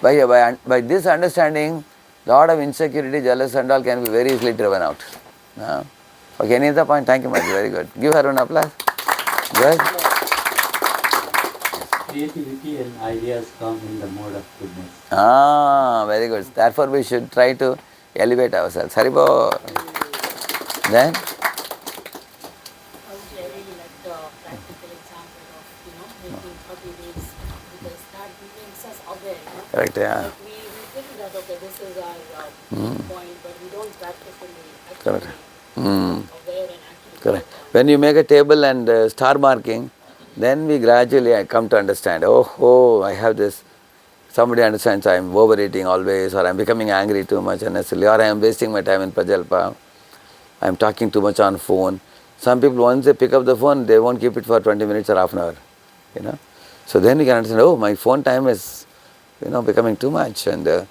By this understanding, lot of insecurity, jealous and all can be very easily driven out. Okay, any other point? Thank you, Mati. Very good. Give her an applause. Good. Creativity and ideas come in the mode of goodness. Very good. Therefore, we should try to elevate ourselves. Haribo. Then? Also, I really like the practical example of, making 30 days, because that makes us aware. Correct, yeah. Like we think that, okay, this is our point, but we don't practically Correct. aware and actually. Correct. When you make a table and star marking, then we gradually come to understand, I have this. Somebody understands I am overeating always, or I am becoming angry too much unnecessarily, or I am wasting my time in Prajalpa, I am talking too much on phone. Some people, once they pick up the phone, they won't keep it for 20 minutes or half an hour. So then we can understand, my phone time is becoming too much, and I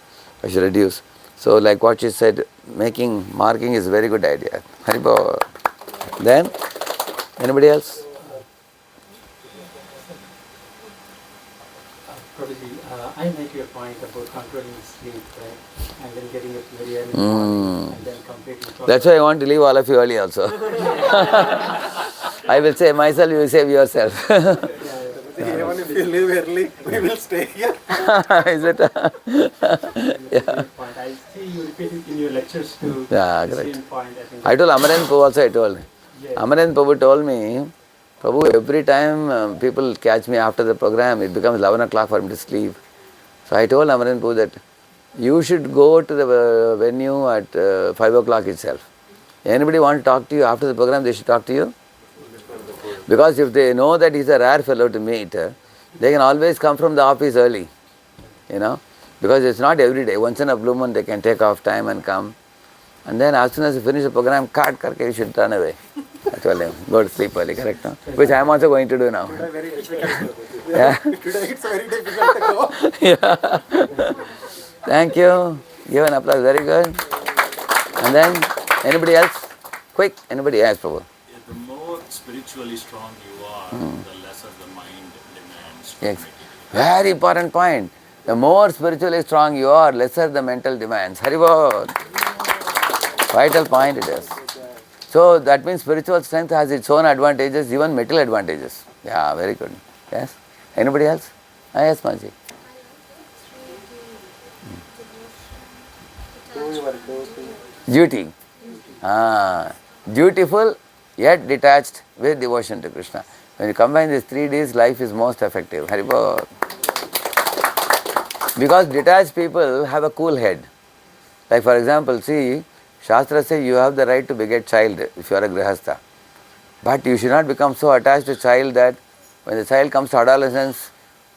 should reduce. So like what you said, marking is a very good idea. Haribo. Then, anybody else? Prabhuji, I make your point about controlling sleep, right? And then getting up very early in the morning and then completely. That's why I want to leave all of you early also. I will save myself, you will save yourself. Even if you leave early, we will stay here. Is it? Yeah. Point. I see you repeat it in your lectures too. Yeah, The correct. same point, I think. I told Amaran Prabhu also, I told. Yeah. Amaran Prabhu told me, Prabhu, every time people catch me after the program, it becomes 11 o'clock for me to sleep. So I told Amaran Prabhu that you should go to the venue at 5 o'clock itself. Anybody want to talk to you after the program, they should talk to you. Because if they know that he's a rare fellow to meet, they can always come from the office early. Because it's not every day. Once in a blue moon, they can take off time and come. And then as soon as you finish the program, you should turn away. I told him, go to sleep early, correct? No? Which I am also going to do now. Very difficult. Yeah. Today it's very difficult to go. Yeah. Thank you. Give an applause. Very good. And then, anybody else? Quick. Anybody else, Prabhu? The more spiritually strong you are, the lesser the mind demands. Yes. Very important point. The more spiritually strong you are, lesser the mental demands. Haribol. Vital point it is. So that means spiritual strength has its own advantages, even material advantages. Yeah, very good. Yes. Anybody else? Yes, Manji. Do your duty. Duty. Dutiful yet detached with devotion to Krishna. When you combine these 3 Ds, life is most effective. Haribol. Because detached people have a cool head. Like for example, see, Shastra says you have the right to beget child if you are a grihastha. But you should not become so attached to child that when the child comes to adolescence,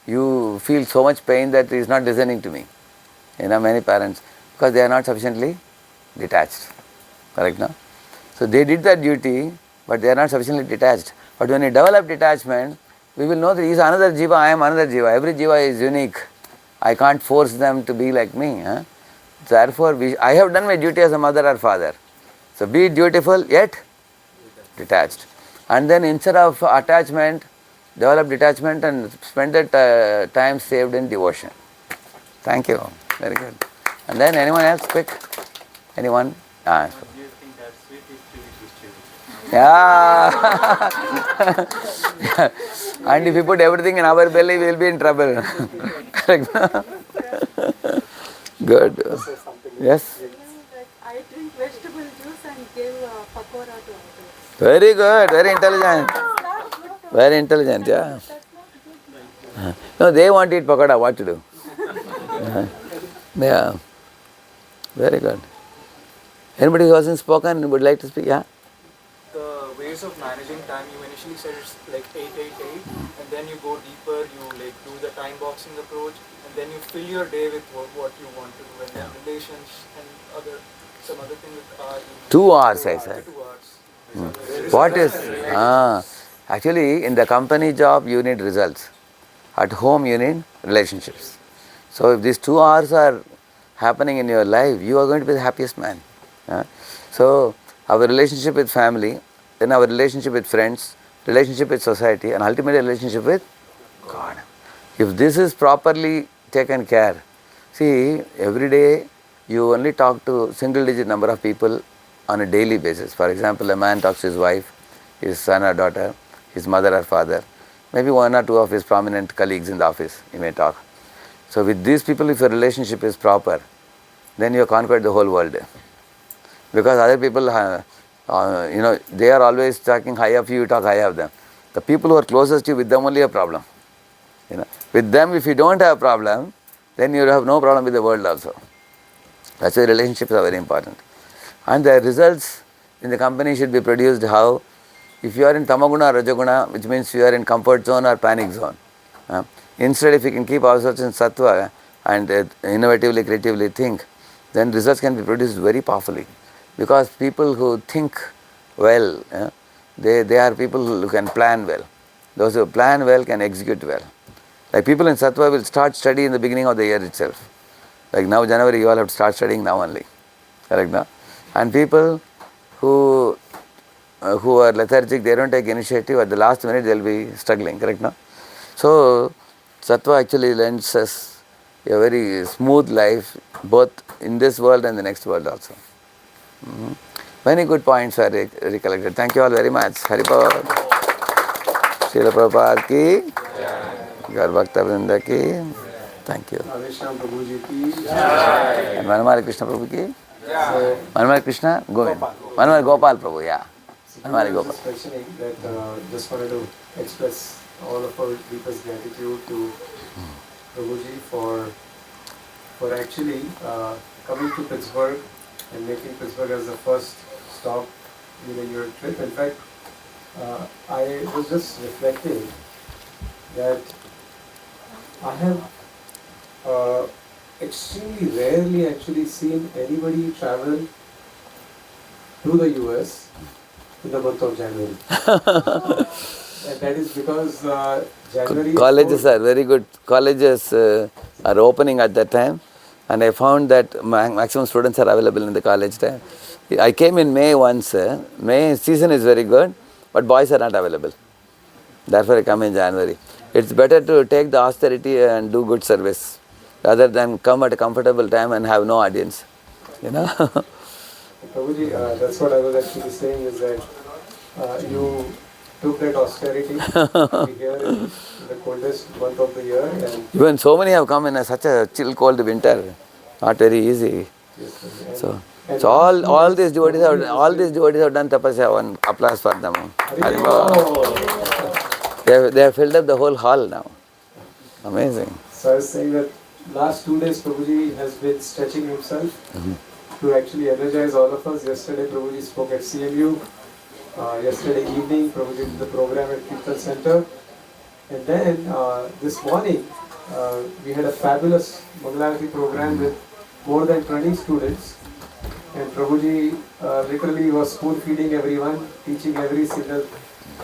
you feel so much pain that he is not listening to me. Many parents, because they are not sufficiently detached. Correct, no? So they did that duty, but they are not sufficiently detached. But when you develop detachment, we will know that he is another jiva, I am another jiva. Every jiva is unique. I can't force them to be like me. Therefore, I have done my duty as a mother or father. So be dutiful yet detached. And then instead of attachment, develop detachment and spend that time saved in devotion. Thank you. Very good. And then anyone else? Quick. Anyone? Do you think that sweet is chili? Yeah. And if you put everything in our belly, we will be in trouble. Correct. Good. Yes. I drink vegetable juice and give pakora to others. Very good. Very intelligent. Very intelligent. Yeah. No, they want to eat pakoda. What to do? Yeah. Very good. Anybody who hasn't spoken would like to speak? Yeah. The ways of managing time, you initially said it's like 888, and then you go deeper, you like do the time boxing approach, and then you fill your day with what you want to do, and then relations and some other thing with 2 hours, I said. 2 hours. What is? Actually, in the company job, you need results. At home, you need relationships. So if these 2 hours are happening in your life, you are going to be the happiest man. So our relationship with family, then our relationship with friends, relationship with society, and ultimately relationship with God. If this is properly taken care, see, every day you only talk to single-digit number of people on a daily basis. For example, a man talks to his wife, his son or daughter, his mother or father, maybe 1 or 2 of his prominent colleagues in the office, he may talk. So with these people, if your relationship is proper, then you have conquered the whole world. Because other people, they are always talking high of you, you talk high of them. The people who are closest to you, with them only a problem. With them, if you don't have a problem, then you have no problem with the world also. That's why relationships are very important. And the results in the company should be produced how? If you are in tamaguna or rajaguna, which means you are in comfort zone or panic zone. Instead, if you can keep ourselves in sattva and innovatively, creatively think, then results can be produced very powerfully. Because people who think well, they are people who can plan well. Those who plan well can execute well. Like people in sattva will start study in the beginning of the year itself. Like now January, you all have to start studying now only. Correct, no? And people who are lethargic, they don't take initiative, at the last minute they will be struggling. Correct, no? So sattva actually lends us a very smooth life, both in this world and the next world also. Many good points are recollected. Thank you all very much. Hari Bol. Srila Prabhupada ki, Gaur Bhakta Vrinda ki. Thank you. Radheshyam Prabhuji ki. And Manamari Krishna Prabhu ki. Manamari Krishna Govind. Manamari Gopal Prabhu, yeah. Manamari Gopal. Just mentioning that just wanted to express all of our deepest gratitude to Prabhuji for actually coming to Pittsburgh and making Pittsburgh as the first stop in your trip. In fact, I was just reflecting that I have extremely rarely actually seen anybody travel to the US in the month of January. And that is because January Colleges are very good. Colleges are opening at that time. And I found that maximum students are available in the college time. I came in May once. May season is very good, but boys are not available. Therefore I come in January. It's better to take the austerity and do good service rather than come at a comfortable time and have no audience. Prabhuji, that's what I was actually saying is that you took that austerity here in the coldest month of the year. And even so many have come in such a chill cold winter. Not very easy. yes, So all these devotees have done tapasya. One applause for them. They have filled up the whole hall now. Amazing. So I was saying that last 2 days Prabhuji has been stretching himself to actually energize all of us. Yesterday Prabhuji spoke at CMU. Yesterday evening Prabhuji did the program at Kirtan Center. And then this morning we had a fabulous Mangalarati program with more than 20 students. And Prabhuji literally was spoon feeding everyone, teaching every single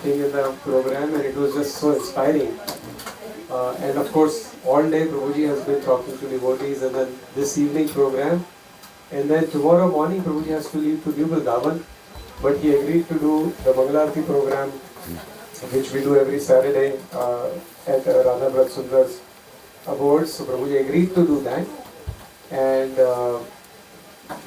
thing in the program, and it was just so inspiring. And of course, all day Prabhuji has been talking to devotees, and then this evening program. And then tomorrow morning Prabhuji has to leave to New Vrindavan, but he agreed to do the Mangalarti program, which we do every Saturday at Radha Brat Sundar's abode. So Prabhuji agreed to do that. And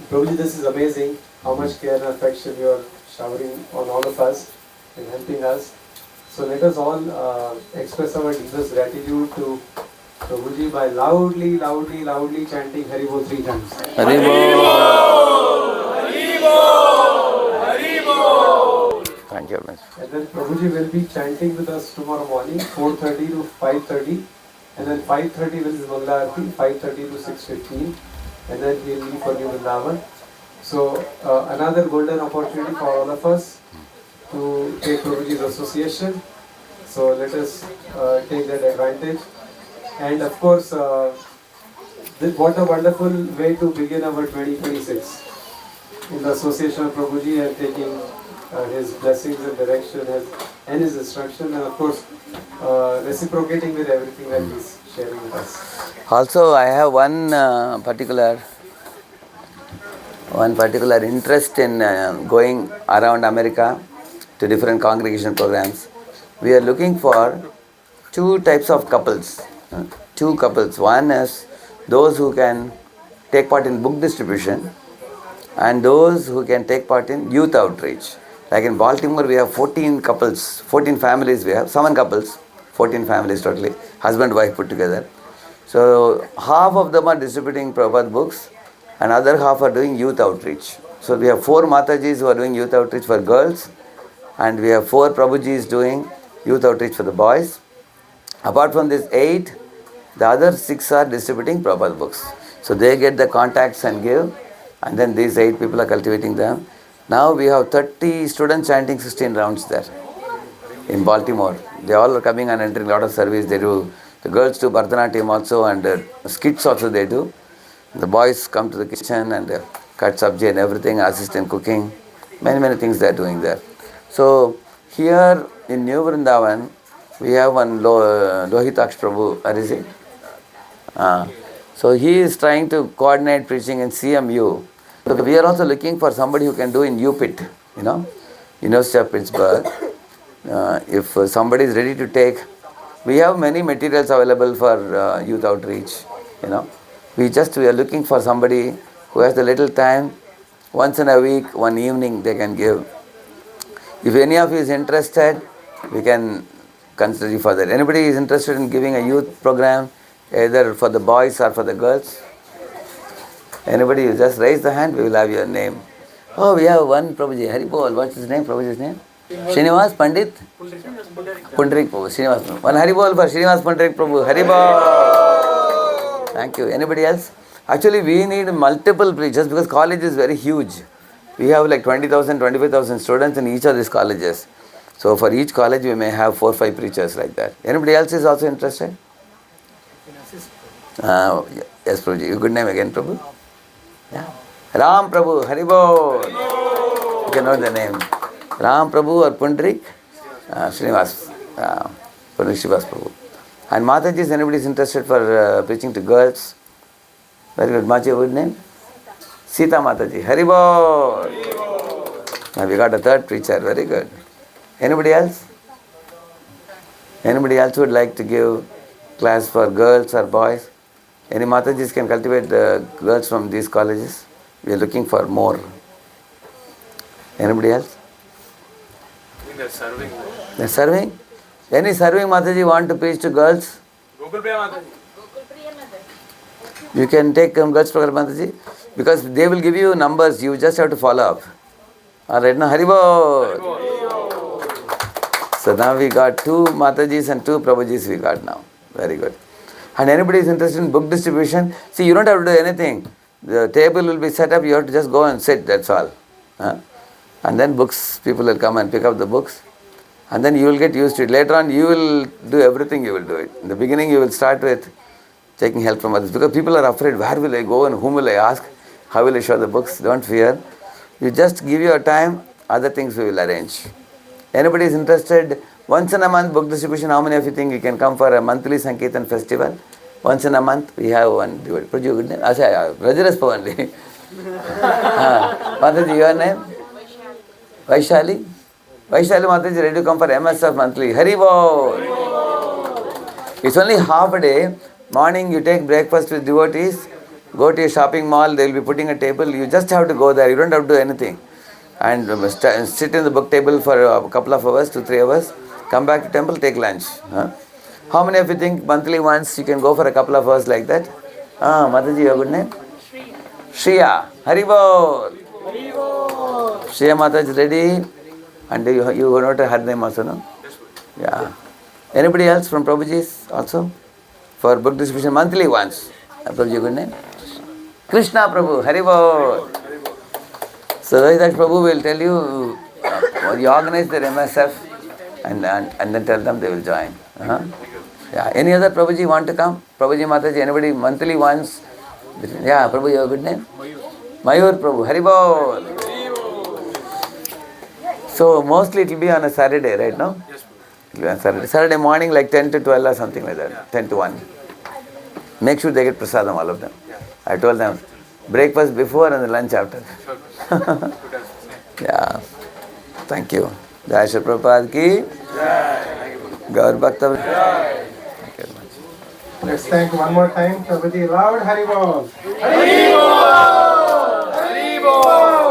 Prabhuji, this is amazing how much care and affection you are showering on all of us and helping us. So let us all express our deepest gratitude to Prabhuji by loudly chanting Hari Bol 3 times. Hari Bol. Thank you very much. And then Prabhuji will be chanting with us tomorrow morning, 4:30 to 5:30. And then 5:30 will be Mangala Aarti, 5:30 to 6:15. And then he will leave for New Vrindavan. So another golden opportunity for all of us to take Prabhuji's association. So let us take that advantage. And of course, what a wonderful way to begin our 2026 in the association of Prabhuji and taking his blessings and direction and his instruction, and of course reciprocating with everything that he's sharing with us. Also, I have one particular interest in going around America to different congregation programs. We are looking for two types of couples. Two couples. One is those who can take part in book distribution and those who can take part in youth outreach. Like in Baltimore, we have 14 couples, 14 families we have, 7 couples, 14 families totally, husband, wife put together. So half of them are distributing Prabhupada books and other half are doing youth outreach. So we have 4 Matajis who are doing youth outreach for girls and we have 4 Prabhujis doing youth outreach for the boys. Apart from these 8, the other 6 are distributing Prabhupada books. So they get the contacts and give, and then these 8 people are cultivating them. Now we have 30 students chanting 16 rounds there in Baltimore. They all are coming and entering a lot of service. They do, the girls do Bharatanatyam also and skits also they do. The boys come to the kitchen and cut sabji and everything, assist in cooking. Many things they are doing there. So here in New Vrindavan, we have one Lohitaksh Prabhu, where is he? So he is trying to coordinate preaching in CMU. So we are also looking for somebody who can do in UPIT, University of Pittsburgh. If somebody is ready to take, we have many materials available for youth outreach, We are looking for somebody who has a little time, once in a week, one evening they can give. If any of you is interested, we can consider you for that. Anybody is interested in giving a youth program, either for the boys or for the girls? Anybody, you just raise the hand, we will have your name. Oh, we have one Prabhuji, Hari Bol. What's his name? Prabhuji's name? Srinivas Pandit? Pundarik Prabhu, Srinivas Prabhu. One Hari Bol for Srinivas Pundarik Prabhu. Hari Bol. Thank you. Anybody else? Actually, we need multiple preachers because college is very huge. We have like 20,000, 25,000 students in each of these colleges. So for each college, we may have 4 or 5 preachers like that. Anybody else is also interested? Yes, Prabhuji. Your good name again, Prabhu? Yeah. Ram Prabhu, Hari Bol. You can know the name. Ram Prabhu or Pundarik? Srinivas. Pundarik Srinivas Prabhu. And Mataji, is anybody is interested for preaching to girls? Very good. Maji, your good name? Sita Mataji. Hari Bol. Now we got a third preacher. Very good. Anybody else? Anybody else would like to give class for girls or boys? Any Matajis can cultivate the girls from these colleges? We are looking for more. Anybody else? I think they're serving. They're serving? Any serving Mataji want to preach to girls? Gokul Priya Mataji. You can take girls program Mataji because they will give you numbers. You just have to follow up. Alright, now Hari Bol. So now we got 2 Matajis and 2 Prabhujis we got now. Very good. And anybody is interested in book distribution, see, you don't have to do anything. The table will be set up, you have to just go and sit, that's all. And then books, people will come and pick up the books. And then you will get used to it. Later on, you will do everything, you will do it. In the beginning, you will start with taking help from others. Because people are afraid, where will I go and whom will I ask? How will I show the books? Don't fear. You just give your time, other things we will arrange. Anybody is interested, Once in a month, book distribution. How many of you think you can come for a monthly Sankirtan festival? Once in a month, we have one. Put your good name. Rajaraspa only. Mataji, your name? Vaishali? Vaishali Mataji ready to come for MSF monthly. Hari Bol! It's only half a day. Morning you take breakfast with devotees. Go to a shopping mall. They will be putting a table. You just have to go there. You don't have to do anything. And sit in the book table for a couple of hours, 2-3 hours. Come back to temple, take lunch. How many of you think monthly once you can go for a couple of hours like that? Mataji, your good name? Shriya. Haribol. Shriya Mataji is ready. And you know her name also, no? Yeah. Anybody else from Prabhuji's also? For book distribution monthly once. Prabhuji, your good name? Krishna Prabhu. Haribol. So Radheshyam Prabhu will tell you, you organize their MSF and then tell them they will join. Yeah. Any other Prabhuji want to come? Prabhuji Mataji, anybody monthly once? Yeah, Prabhu, your good name? Mayur Prabhu. Haribol. So mostly it will be on a Saturday, right now? Yes, It will be on Saturday. Saturday morning like 10 to 12 or something like that. 10 to 1. Make sure they get prasadam, all of them. I told them, breakfast before and the lunch after. Yeah. Thank you. Jai Shri Prabhupada ki. Gaur Bhakta. Thank you very much. Let's thank one more time Prabhuji. Loud Haribol. Haribol! Haribol!